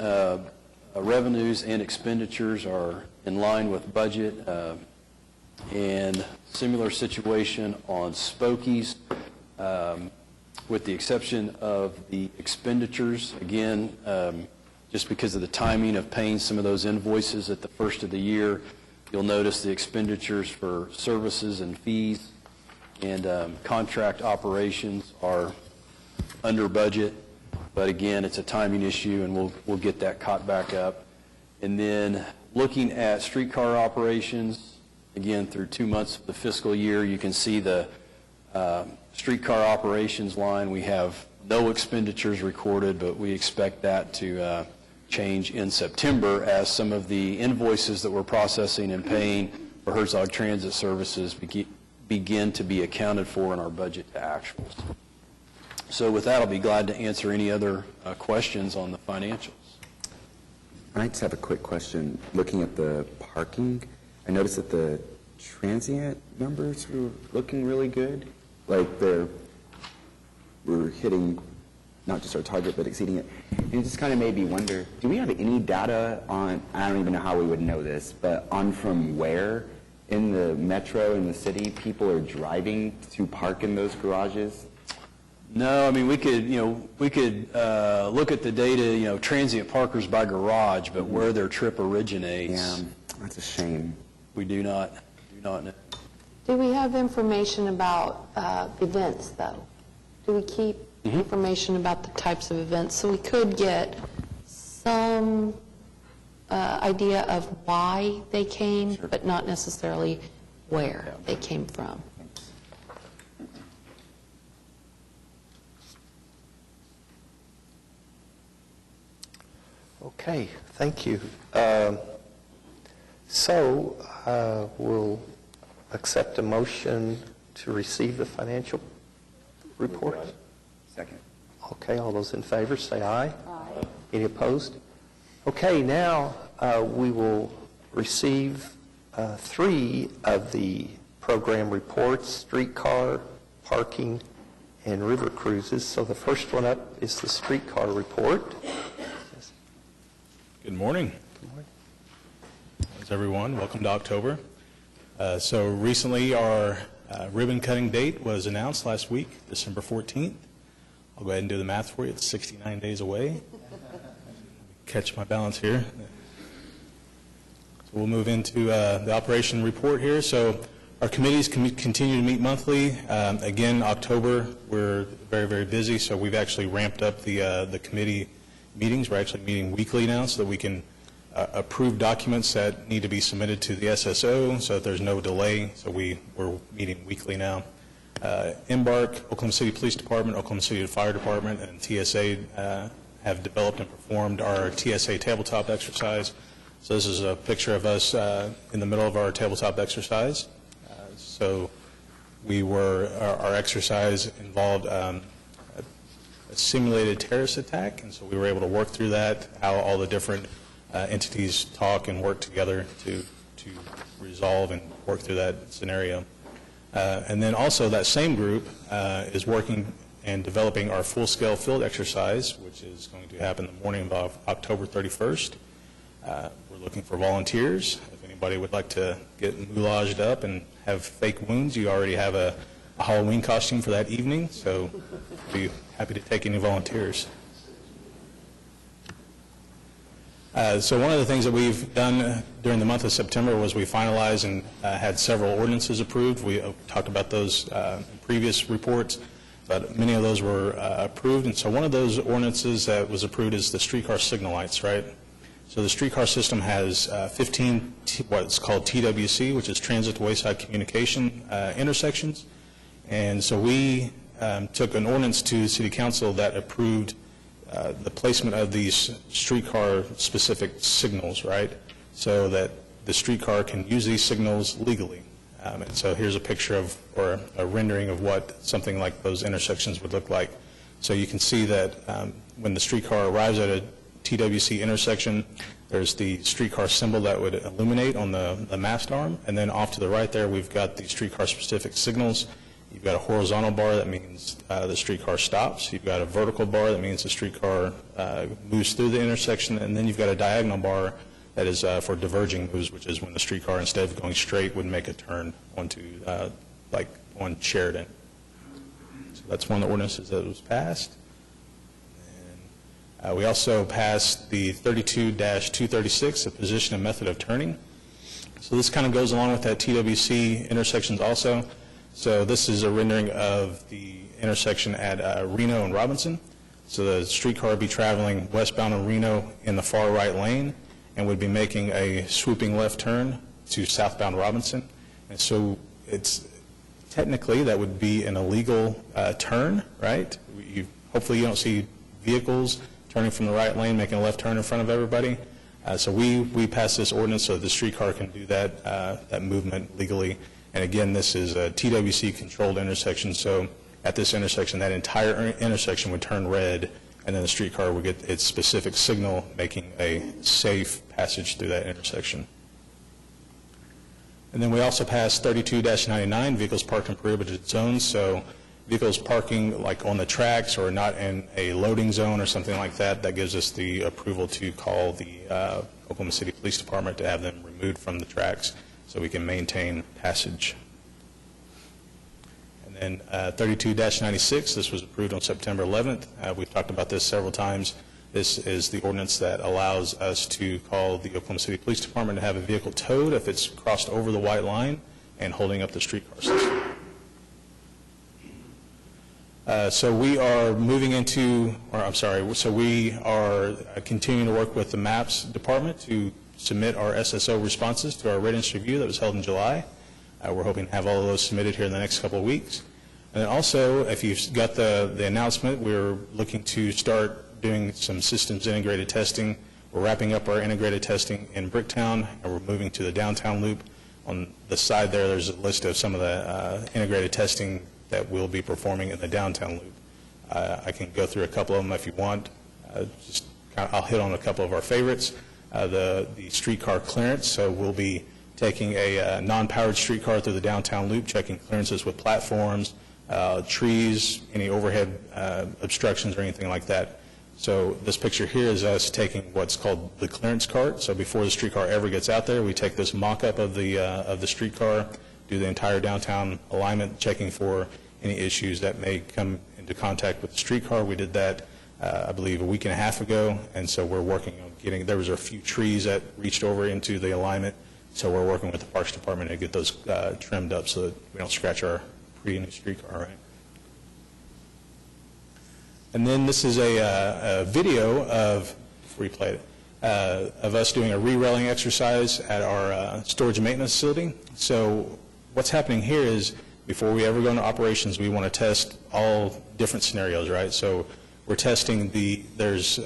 revenues and expenditures are in line with budget, and similar situation on Spokies, with the exception of the expenditures. Again, just because of the timing of paying some of those invoices at the first of the year, you'll notice the expenditures for services and fees and contract operations are under budget. But again, it's a timing issue, and we'll get that caught back up. And then looking at streetcar operations, again, through 2 months of the fiscal year, you can see the streetcar operations line. We have no expenditures recorded, but we expect that to change in September as some of the invoices that we're processing and paying for Herzog Transit Services begin to be accounted for in our budget to actuals. So with that, I'll be glad to answer any other questions on the financials. I just have a quick question. Looking at the parking, I noticed that the transient numbers were looking really good. Like we're hitting not just our target, but exceeding it. And it just kind of made me wonder, do we have any data on, I don't even know how we would know this, but on from where in the metro, in the city, people are driving to park in those garages? No, I mean, we could look at the data, transient parkers by garage, but where their trip originates. Yeah, that's a shame. We do not know. Do we have information about events, though? Do we keep information about the types of events? So we could get some idea of why they came, but not necessarily where they came from. Okay, thank you. So we'll accept a motion to receive the financial report. Second. Okay, all those in favor say aye. Aye. Any opposed? Okay, now we will receive 3 of the program reports: streetcar, parking, and river cruises. So the first one up is the streetcar report. Good morning. Good morning. How's everyone? Welcome to October. So recently our ribbon cutting date was announced last week, December 14th. I'll go ahead and do the math for you. It's 69 days away. Catch my balance here. So we'll move into the operation report here. So our committees continue to meet monthly. Again, October, we're very, very busy, so we've actually ramped up the committee meetings. We're actually meeting weekly now so that we can approved documents that need to be submitted to the SSO so that there's no delay. So we're meeting weekly now. Embark, Oklahoma City Police Department, Oklahoma City Fire Department, and TSA have developed and performed our TSA tabletop exercise. So this is a picture of us in the middle of our tabletop exercise. So our exercise involved a simulated terrorist attack, and so we were able to work through that, how all the different entities talk and work together to resolve and work through that scenario. And then also that same group is working and developing our full-scale field exercise, which is going to happen the morning of October 31st. We're looking for volunteers. If anybody would like to get moulaged up and have fake wounds, you already have a Halloween costume for that evening, so I'd be happy to take any volunteers. So one of the things that we've done during the month of September was we finalized and had several ordinances approved. We talked about those in previous reports, but many of those were approved. And so one of those ordinances that was approved is the streetcar signal lights, right? So the streetcar system has 15 what's called TWC, which is Transit to Wayside Communication intersections. And so we took an ordinance to City Council that approved the placement of these streetcar-specific signals, right, so that the streetcar can use these signals legally. And so here's a picture of, or a rendering of what something like those intersections would look like. So you can see that when the streetcar arrives at a TWC intersection, there's the streetcar symbol that would illuminate on the mast arm, and then off to the right there we've got the streetcar-specific signals. You've got a horizontal bar that means the streetcar stops. You've got a vertical bar that means the streetcar moves through the intersection. And then you've got a diagonal bar that is for diverging moves, which is when the streetcar, instead of going straight, would make a turn onto, like on Sheridan. So that's one of the ordinances that was passed. And, we also passed the 32-236, the position and method of turning. So this kind of goes along with that TWC intersections also. So this is a rendering of the intersection at Reno and Robinson. So the streetcar would be traveling westbound on Reno in the far right lane and would be making a swooping left turn to southbound Robinson. And so technically that would be an illegal turn, right? Hopefully you don't see vehicles turning from the right lane making a left turn in front of everybody. So we passed this ordinance so the streetcar can do that movement legally. And again, this is a TWC-controlled intersection, so at this intersection, that entire intersection would turn red, and then the streetcar would get its specific signal, making a safe passage through that intersection. And then we also passed 32-99, vehicles parked in prohibited zones, so vehicles parking like on the tracks or not in a loading zone or something like that, that gives us the approval to call the Oklahoma City Police Department to have them removed from the tracks, so we can maintain passage. And then 32-96, this was approved on September 11th. We've talked about this several times. This is the ordinance that allows us to call the Oklahoma City Police Department to have a vehicle towed if it's crossed over the white line and holding up the streetcar system. So we are moving into, so we are continuing to work with the MAPS department to submit our SSO responses to our readiness review that was held in July. We're hoping to have all of those submitted here in the next couple of weeks. And then also, if you've got the announcement, we're looking to start doing some systems integrated testing. We're wrapping up our integrated testing in Bricktown, and we're moving to the downtown loop. On the side there, there's a list of some of the integrated testing that we'll be performing in the downtown loop. I can go through a couple of them if you want. I'll hit on a couple of our favorites. The streetcar clearance, so we'll be taking a non-powered streetcar through the downtown loop, checking clearances with platforms, trees, any overhead obstructions or anything like that. So this picture here is us taking what's called the clearance cart. So before the streetcar ever gets out there, we take this mock-up of the streetcar, do the entire downtown alignment, checking for any issues that may come into contact with the streetcar. We did that, I believe, a week and a half ago, and so we're working on getting, there was a few trees that reached over into the alignment, so we're working with the Parks Department to get those trimmed up so that we don't scratch our pretty new streetcar, right? And then this is a video of, before you play it, of us doing a re-railing exercise at our storage and maintenance facility. So what's happening here is before we ever go into operations, we want to test all different scenarios, right? So we're testing there's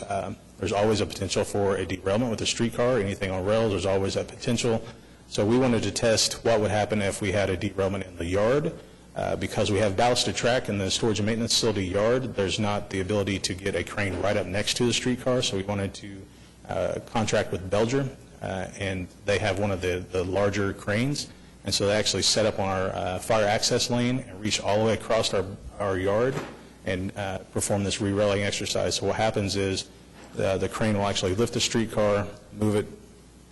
always a potential for a derailment with a streetcar. Anything on rails, there's always that potential. So we wanted to test what would happen if we had a derailment in the yard. Because we have ballasted track in the storage and maintenance facility yard, there's not the ability to get a crane right up next to the streetcar, so we wanted to contract with Belger, and they have one of the larger cranes, and so they actually set up on our fire access lane and reach all the way across our yard and perform this re-railing exercise. So what happens is the crane will actually lift the streetcar, move it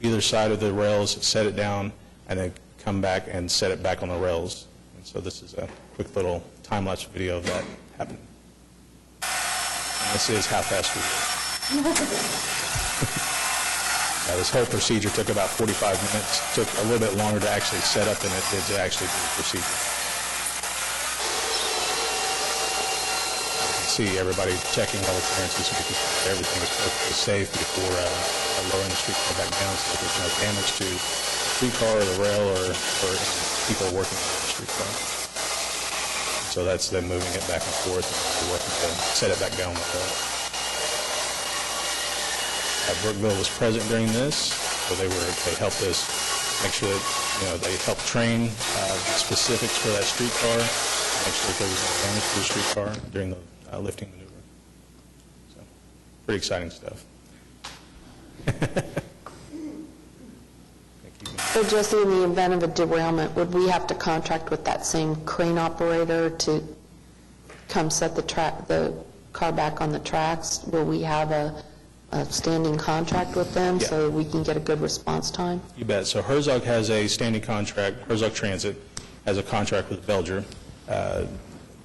either side of the rails, set it down, and then come back and set it back on the rails. And so this is a quick little time-lapse video of that happening. And this is how fast we were. This whole procedure took about 45 minutes. Took a little bit longer to actually set up than it did to actually do the procedure. You can see everybody checking all the clearances, making sure everything is perfectly safe before lowering the streetcar back down so that there's no damage to the streetcar or the rail or people working on the streetcar. So that's them moving it back and forth and working to set it back down the rail. Brookville was present during this, so they helped us make sure that they helped train the specifics for that streetcar, make sure that there was no damage to the streetcar during the lifting maneuver. So, pretty exciting stuff. So Jesse, in the event of a derailment, would we have to contract with that same crane operator to come set the car back on the tracks? Will we have a standing contract with them so we can get a good response time? You bet. So Herzog has a standing contract. Herzog Transit has a contract with Belger.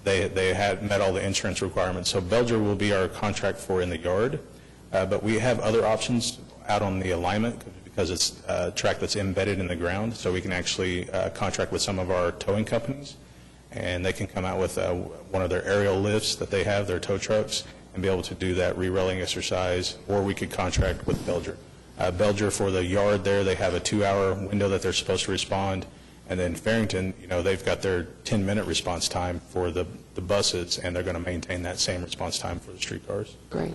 They had met all the insurance requirements. So Belger will be our contract for in the yard. But we have other options out on the alignment because it's a track that's embedded in the ground. So we can actually contract with some of our towing companies. And they can come out with one of their aerial lifts that they have, their tow trucks, and be able to do that re-railing exercise, or we could contract with Belger. Belger, for the yard there, they have a 2-hour window that they're supposed to respond, and then Farrington, they've got their 10-minute response time for the buses, and they're going to maintain that same response time for the streetcars. Great.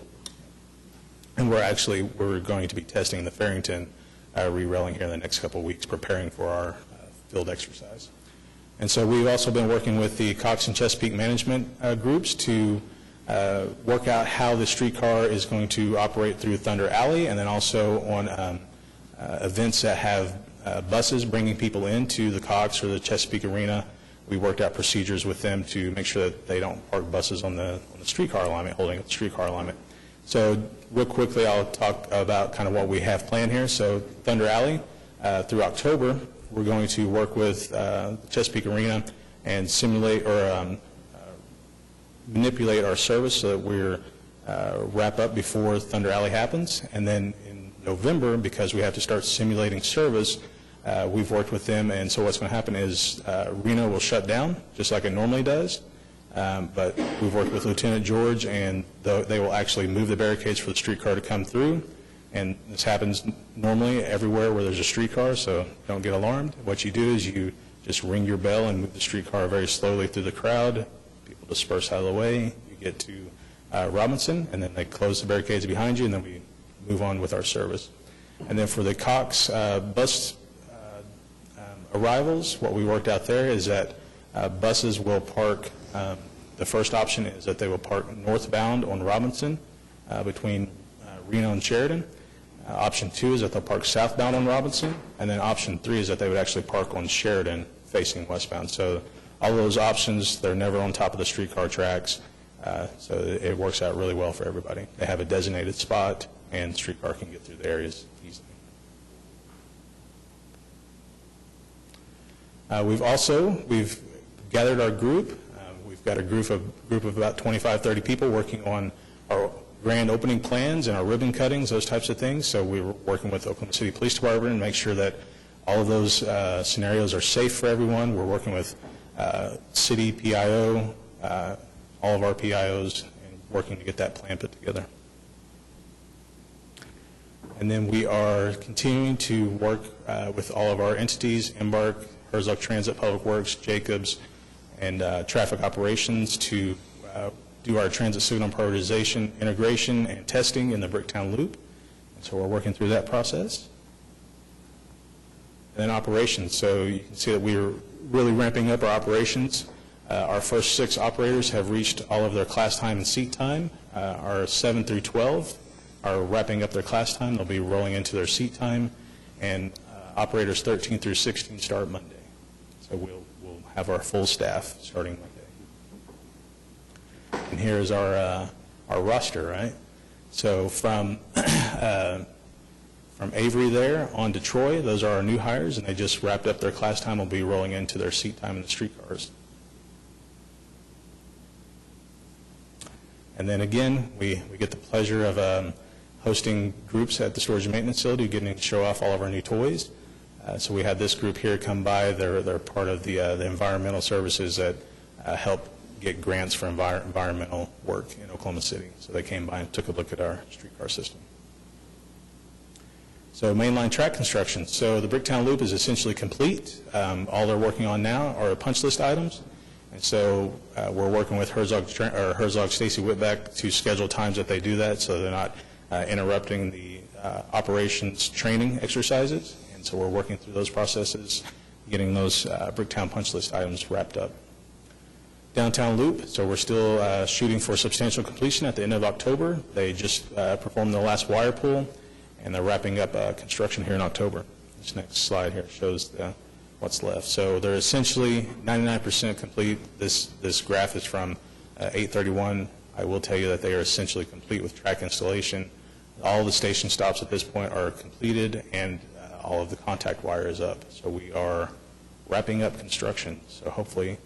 And we're going to be testing the Farrington re-railing here in the next couple of weeks, preparing for our field exercise. And so we've also been working with the Cox and Chesapeake management groups to work out how the streetcar is going to operate through Thunder Alley, and then also on events that have buses bringing people into the Cox or the Chesapeake Arena. We worked out procedures with them to make sure that they don't park buses on the streetcar alignment, holding up the streetcar alignment. So real quickly, I'll talk about kind of what we have planned here. So Thunder Alley, through October, we're going to work with the Chesapeake Arena and simulate or manipulate our service so that we're wrap up before Thunder Alley happens. And then in November, because we have to start simulating service, we've worked with them, and so what's going to happen is Reno will shut down just like it normally does, but we've worked with Lieutenant George, and they will actually move the barricades for the streetcar to come through, and this happens normally everywhere where there's a streetcar, so don't get alarmed. What you do is you just ring your bell and move the streetcar very slowly through the crowd. People disperse out of the way. You get to Robinson, and then they close the barricades behind you, and then we move on with our service. And then for the Cox bus arrivals, what we worked out there is that buses will park, the first option is that they will park northbound on Robinson between Reno and Sheridan. Option 2 is that they'll park southbound on Robinson, and then option 3 is that they would actually park on Sheridan facing westbound. So all those options, they're never on top of the streetcar tracks, so it works out really well for everybody. They have a designated spot, and the streetcar can get through the areas easily. We've gathered our group. We've got a group of about 25, 30 people working on our grand opening plans and our ribbon cuttings, those types of things. So we were working with Oklahoma City Police Department to make sure that all of those scenarios are safe for everyone. We're working with city PIO, all of our PIOs, and working to get that plan put together. And then we are continuing to work with all of our entities, Embark, Herzog Transit, Public Works, Jacobs, and Traffic Operations to do our transit signal prioritization, integration, and testing in the Bricktown Loop. And so we're working through that process. And then operations. So you can see that we're really ramping up our operations. Our first 6 operators have reached all of their class time and seat time. Our 7 through 12 are wrapping up their class time. They'll be rolling into their seat time. And operators 13 through 16 start Monday. So we'll have our full staff starting Monday. And here's our roster, right? So from Avery there on to Troy, those are our new hires, and they just wrapped up their class time. Will be rolling into their seat time in the streetcars. And then again, we get the pleasure of hosting groups at the storage and maintenance facility, getting to show off all of our new toys. So we had this group here come by. They're part of the environmental services that help get grants for environmental work in Oklahoma City. So they came by and took a look at our streetcar system. So mainline track construction. So the Bricktown Loop is essentially complete. All they're working on now are punch list items. And so we're working with Herzog Stacy Whitbeck to schedule times that they do that so they're not interrupting the operations training exercises. And so we're working through those processes, getting those Bricktown punch list items wrapped up. Downtown Loop, so we're still shooting for substantial completion at the end of October. They just performed the last wire pull, and they're wrapping up construction here in October. This next slide here shows what's left. So they're essentially 99% complete. This graph is from 8/31. I will tell you that they are essentially complete with track installation. All the station stops at this point are completed, and all of the contact wire is up. So we are wrapping up construction. So hopefully,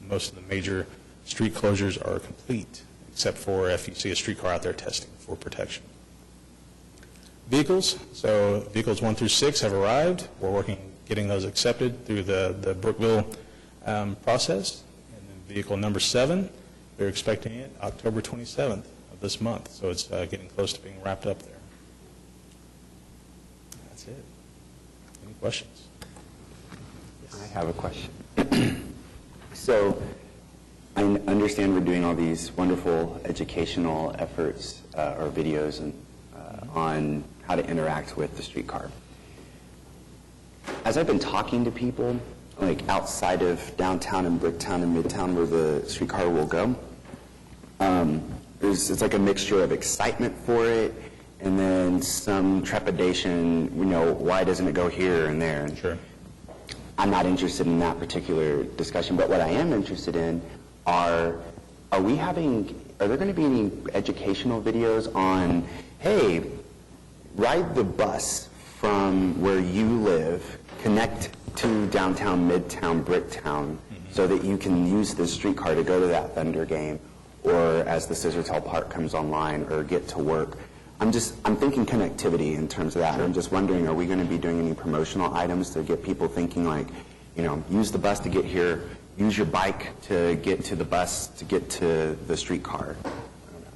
most of the major street closures are complete, except for if you see a streetcar out there testing for protection. Vehicles, so vehicles 1 through 6 have arrived. We're working, getting those accepted through the Brookville process. And then vehicle number 7, we're expecting it October 27th of this month. So it's getting close to being wrapped up there. That's it. Any questions? I have a question. So I understand we're doing all these wonderful educational efforts or videos on how to interact with the streetcar. As I've been talking to people, like outside of downtown and Bricktown and Midtown where the streetcar will go, it's like a mixture of excitement for it and then some trepidation, why doesn't it go here and there? And Sure. I'm not interested in that particular discussion, but what I am interested in are there going to be any educational videos on, hey, ride the bus from where you live, connect to downtown, Midtown, Bricktown, so that you can use the streetcar to go to that Thunder game, or as the Scissortail Park comes online, or get to work. I'm thinking connectivity in terms of that. I'm just wondering, are we going to be doing any promotional items to get people thinking like, use the bus to get here, use your bike to get to the bus to get to the streetcar?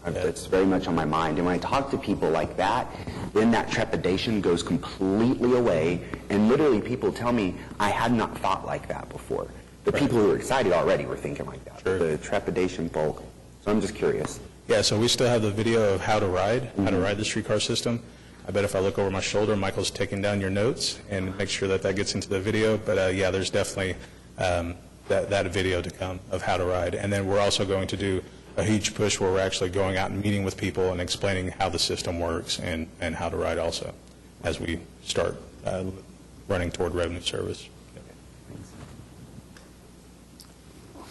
It's very much on my mind. And when I talk to people like that, then that trepidation goes completely away, and literally people tell me, I had not thought like that before. The people who were excited already were thinking like that. Sure. The trepidation folk. So I'm just curious. Yeah, so we still have the video of how to ride the streetcar system. I bet if I look over my shoulder, Michael's taking down your notes and make sure that gets into the video. But yeah, there's definitely that video to come of how to ride. And then we're also going to do a huge push where we're actually going out and meeting with people and explaining how the system works and how to ride also as we start running toward revenue service.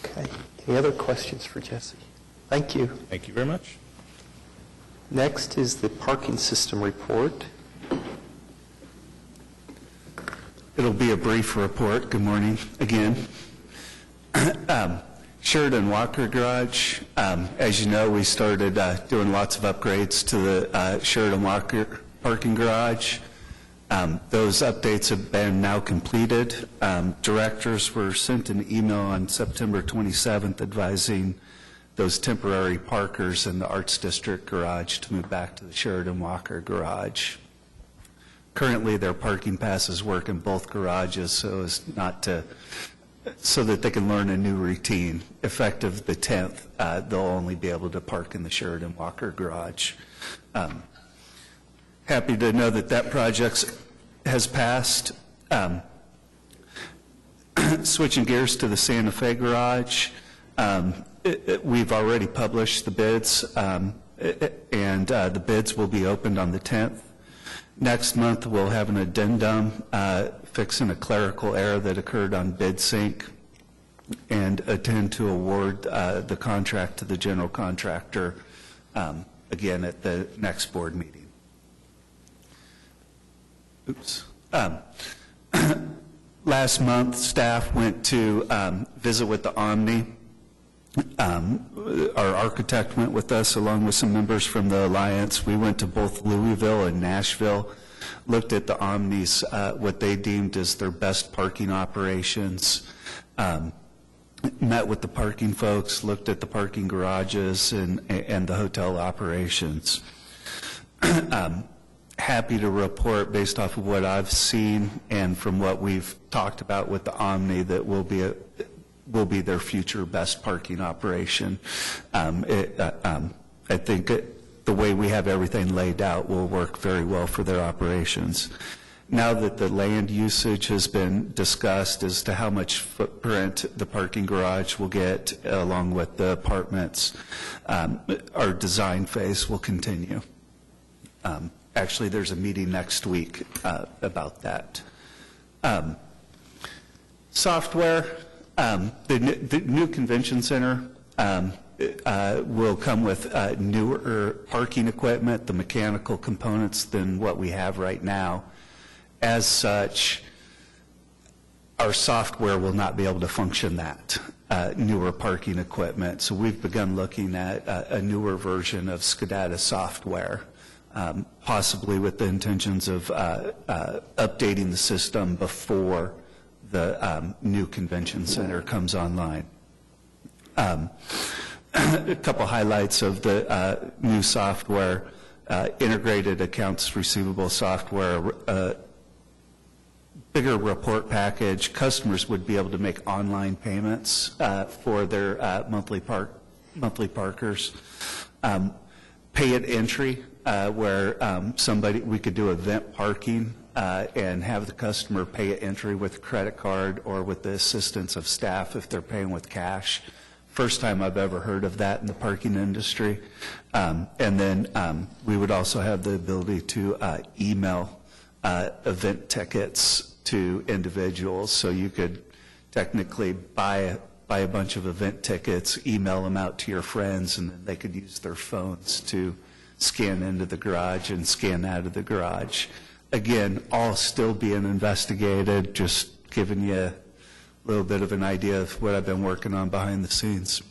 Okay. Any other questions for Jesse? Thank you. Thank you very much. Next is the parking system report. It'll be a brief report. Good morning again. Sheridan Walker Garage, as you know, we started doing lots of upgrades to the Sheridan Walker parking garage. Those updates have been now completed. Directors were sent an email on September 27th advising those temporary parkers in the Arts District garage to move back to the Sheridan Walker garage. Currently, their parking passes work in both garages so that they can learn a new routine. Effective the 10th, they'll only be able to park in the Sheridan Walker garage. Happy to know that project has passed. Switching gears to the Santa Fe garage, we've already published the bids, and the bids will be opened on the 10th. Next month, we'll have an addendum fixing a clerical error that occurred on BidSync and intend to award the contract to the general contractor again at the next board meeting. Oops. Last month, staff went to visit with the Omni. Our architect went with us along with some members from the Alliance. We went to both Louisville and Nashville, looked at the Omnis, what they deemed as their best parking operations, met with the parking folks, looked at the parking garages and the hotel operations. Happy to report, based off of what I've seen and from what we've talked about with the Omni, that will be their future best parking operation. I think the way we have everything laid out will work very well for their operations. Now that the land usage has been discussed as to how much footprint the parking garage will get along with the apartments, our design phase will continue. Actually, there's a meeting next week about that. Software, the new convention center will come with newer parking equipment, the mechanical components, than what we have right now. As such, our software will not be able to function that newer parking equipment. So we've begun looking at a newer version of SCADATA software, possibly with the intentions of updating the system before the new convention center comes online. A couple highlights of the new software: integrated accounts receivable software, bigger report package. Customers would be able to make online payments for their monthly parkers. Pay at entry, where we could do event parking and have the customer pay at entry with a credit card or with the assistance of staff if they're paying with cash. First time I've ever heard of that in the parking industry. And then we would also have the ability to email event tickets to individuals, so you could technically buy a bunch of event tickets, email them out to your friends, and then they could use their phones to scan into the garage and scan out of the garage. Again, all still being investigated, just giving you a little bit of an idea of what I've been working on behind the scenes.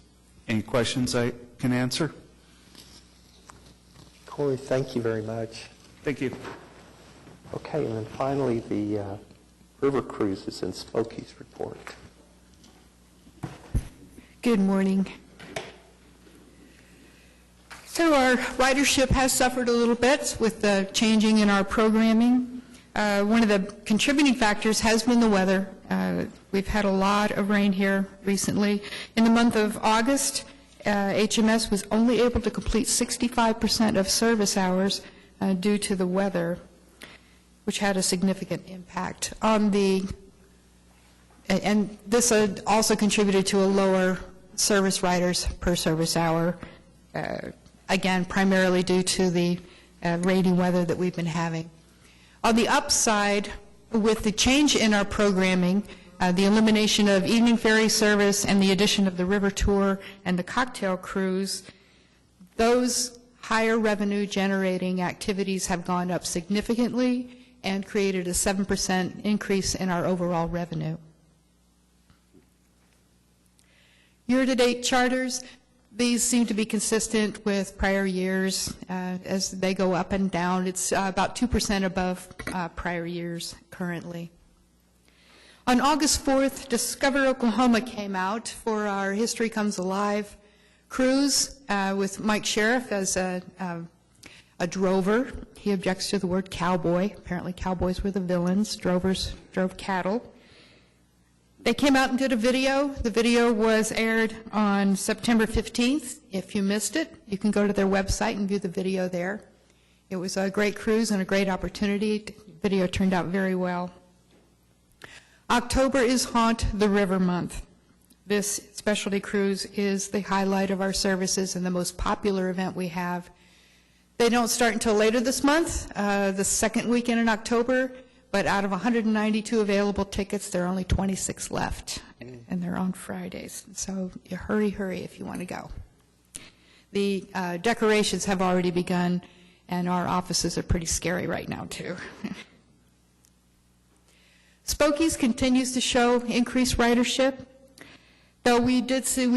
Any questions I can answer? Corey, thank you very much. Thank you. Okay, and then finally, the river cruises and Smokey's report. Good morning. So our ridership has suffered a little bit with the changing in our programming. One of the contributing factors has been the weather. We've had a lot of rain here recently. In the month of August, HMS was only able to complete 65% of service hours due to the weather, which had a significant impact on and this also contributed to a lower service riders per service hour, again, primarily due to the rainy weather that we've been having. On the upside, with the change in our programming, the elimination of evening ferry service and the addition of the river tour and the cocktail cruise, those higher revenue generating activities have gone up significantly and created a 7% increase in our overall revenue. Year-to-date charters, these seem to be consistent with prior years as they go up and down. It's about 2% above prior years currently. On August 4th, Discover Oklahoma came out for our History Comes Alive cruise with Mike Sheriff as a a drover. He objects to the word cowboy. Apparently cowboys were the villains. Drovers drove cattle. They came out and did a video. The video was aired on September 15th. If you missed it, you can go to their website and view the video there. It was a great cruise and a great opportunity. The video turned out very well. October is Haunt the River Month. This specialty cruise is the highlight of our services and the most popular event we have. They don't start until later this month, the second weekend in October, but out of 192 available tickets, there are only 26 left, and they're on Fridays. So you hurry if you want to go. The decorations have already begun, and our offices are pretty scary right now, too. Spokies continues to show increased ridership, though we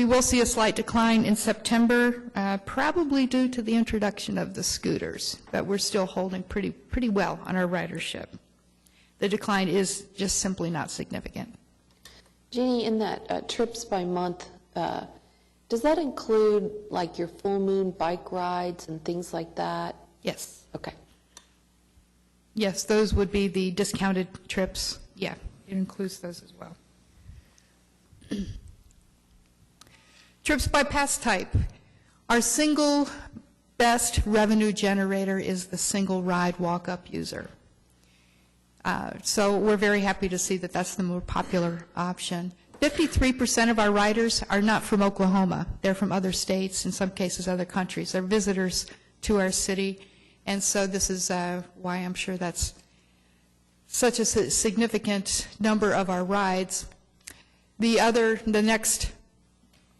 will see a slight decline in September, probably due to the introduction of the scooters, but we're still holding pretty well on our ridership. The decline is just simply not significant. Jeannie, in that trips by month, does that include like your full moon bike rides and things like that? Yes. Okay. Yes, those would be the discounted trips. Yeah, it includes those as well. Trips by pass type. Our single best revenue generator is the single ride walk-up user. So we're very happy to see that that's the more popular option. 53% of our riders are not from Oklahoma. They're from other states, in some cases other countries. They're visitors to our city, and so this is why I'm sure that's such a significant number of our rides. The next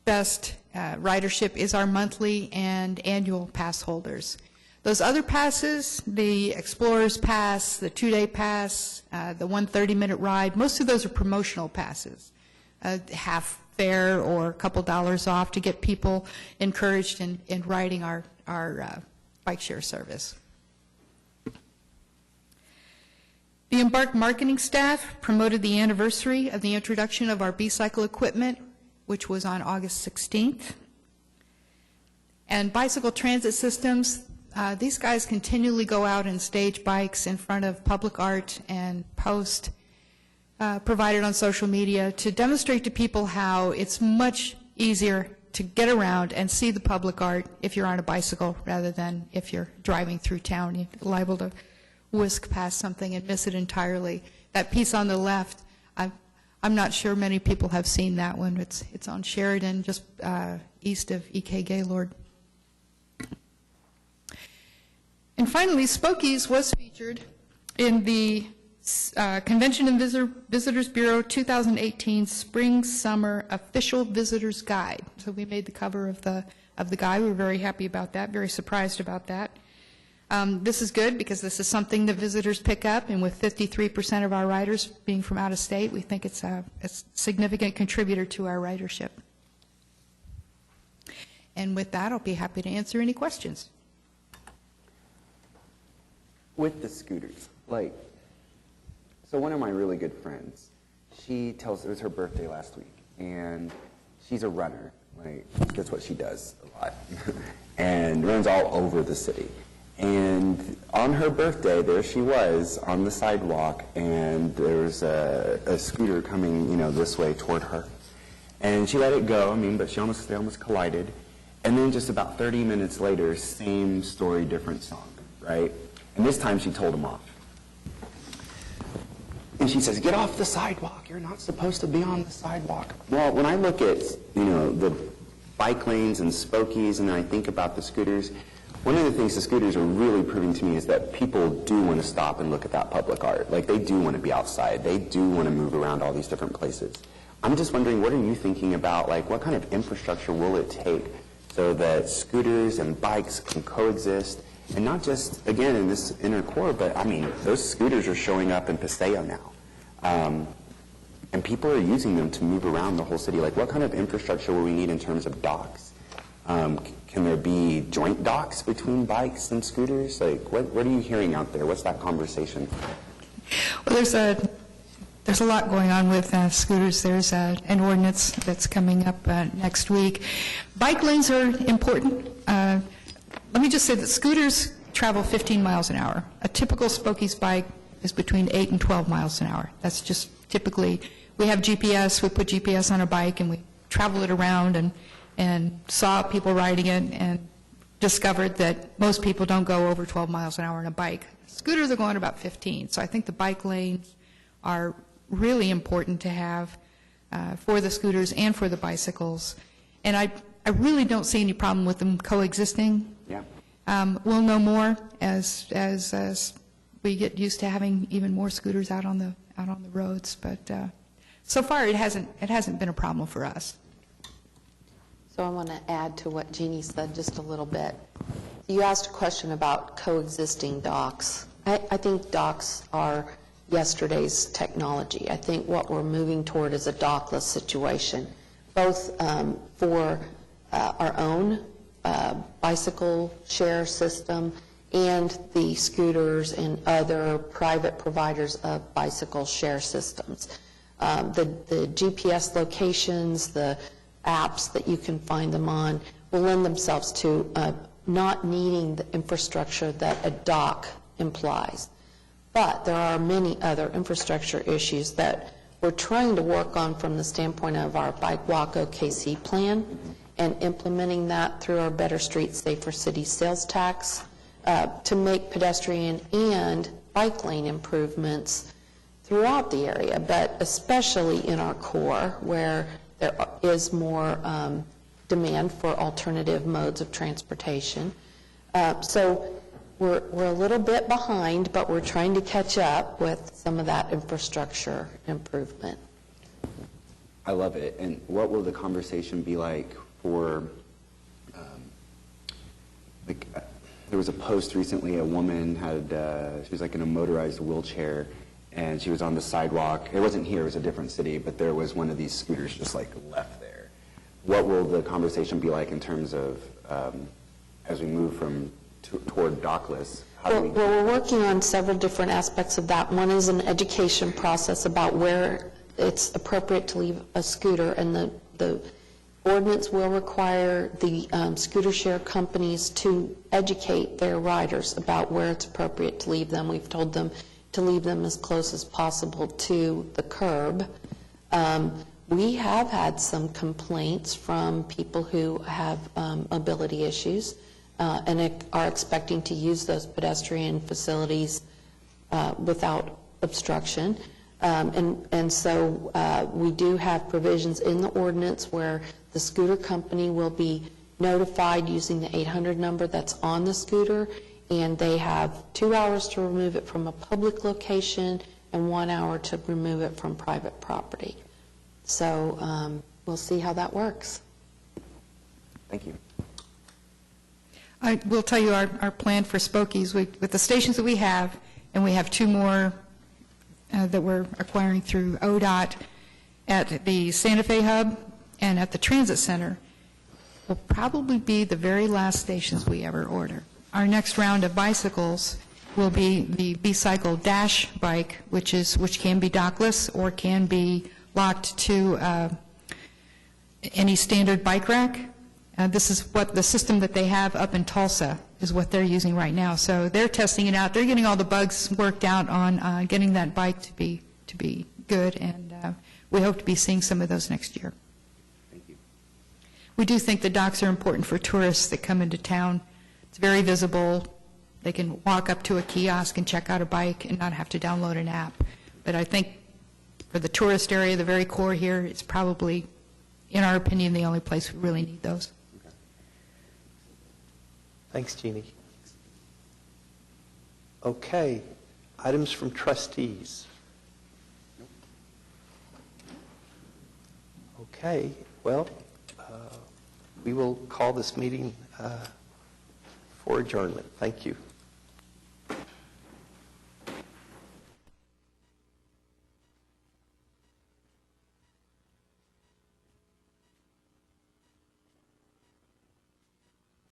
best ridership is our monthly and annual pass holders. Those other passes, the Explorer's Pass, the 2-day pass, the 130-minute ride, most of those are promotional passes, half fare or a couple dollars off to get people encouraged in riding our bike share service. The Embark marketing staff promoted the anniversary of the introduction of our B-cycle equipment, which was on August 16th. And bicycle transit systems, these guys continually go out and stage bikes in front of public art and post provided on social media to demonstrate to people how it's much easier to get around and see the public art if you're on a bicycle rather than if you're driving through town. You're liable to whisk past something and miss it entirely. That piece on the left, I'm not sure many people have seen that one. It's on Sheridan, just east of E.K. Gaylord. And finally, Spokies was featured in the Convention and Visitors Bureau 2018 Spring-Summer Official Visitors Guide. So we made the cover of the guide. We were very happy about that, very surprised about that. This is good because this is something that visitors pick up, and with 53% of our riders being from out of state, we think it's a significant contributor to our ridership. And with that, I'll be happy to answer any questions. With the scooters, so one of my really good friends, it was her birthday last week, and she's a runner, that's what she does a lot, and runs all over the city. And on her birthday, there she was on the sidewalk, and there was a scooter coming, this way toward her. And she let it go, but they almost collided. And then just about 30 minutes later, same story, different song, right? And this time she told him off. And she says, "Get off the sidewalk. You're not supposed to be on the sidewalk." Well, when I look at, the bike lanes and Spokies, and I think about the scooters, one of the things the scooters are really proving to me is that people do want to stop and look at that public art. They do want to be outside. They do want to move around all these different places. I'm just wondering, what are you thinking about? What kind of infrastructure will it take so that scooters and bikes can coexist? And not just, again, in this inner core, but, those scooters are showing up in Paseo now. And people are using them to move around the whole city. What kind of infrastructure will we need in terms of docks? Can there be joint docks between bikes and scooters? What are you hearing out there? What's that conversation? Well, there's a lot going on with scooters. There's an ordinance that's coming up next week. Bike lanes are important. Let me just say that scooters travel 15 miles an hour. A typical Spokie's bike is between 8 and 12 miles an hour. That's just typically, we have GPS, we put GPS on a bike, and we travel it around and saw people riding it and discovered that most people don't go over 12 miles an hour on a bike. Scooters are going about 15, so I think the bike lanes are really important to have for the scooters and for the bicycles. And I really don't see any problem with them coexisting. Yeah. We'll know more as we get used to having even more scooters out on the roads, but so far it hasn't been a problem for us. So I want to add to what Jeannie said just a little bit. You asked a question about coexisting docks. I think docks are yesterday's technology. I think what we're moving toward is a dockless situation, both for our own bicycle share system and the scooters and other private providers of bicycle share systems. The GPS locations, the apps that you can find them on will lend themselves to not needing the infrastructure that a dock implies. But there are many other infrastructure issues that we're trying to work on from the standpoint of our Bike Walk OKC plan and implementing that through our Better Streets, Safer Cities sales tax to make pedestrian and bike lane improvements throughout the area, but especially in our core where there is more demand for alternative modes of transportation. So we're a little bit behind, but we're trying to catch up with some of that infrastructure improvement. I love it. And what will the conversation be like for, there was a post recently, a woman had, she was like in a motorized wheelchair, and she was on the sidewalk. It wasn't here, it was a different city, but there was one of these scooters just like left there. What will the conversation be like in terms of, as we move from toward dockless? Well, we're working on several different aspects of that. One is an education process about where it's appropriate to leave a scooter, and the ordinance will require the scooter share companies to educate their riders about where it's appropriate to leave them. We've told them to leave them as close as possible to the curb. We have had some complaints from people who have mobility issues and are expecting to use those pedestrian facilities without obstruction. And so we do have provisions in the ordinance where the scooter company will be notified using the 800 number that's on the scooter, and they have 2 hours to remove it from a public location and 1 hour to remove it from private property. So we'll see how that works. Thank you. I will tell you our plan for Spokies, with the stations that we have, and we have 2 more that we're acquiring through ODOT at the Santa Fe Hub and at the Transit Center, will probably be the very last stations we ever order. Our next round of bicycles will be the B-Cycle Dash bike, which can be dockless or can be locked to any standard bike rack. This is what the system that they have up in Tulsa is what they're using right now. So they're testing it out. They're getting all the bugs worked out on getting that bike to be good, and we hope to be seeing some of those next year. Thank you. We do think the docks are important for tourists that come into town. It's very visible. They can walk up to a kiosk and check out a bike and not have to download an app. But I think for the tourist area, the very core here, it's probably, in our opinion, the only place we really need those. Thanks, Jeannie. Okay, items from trustees. Okay, well, we will call this meeting for adjournment. Thank you.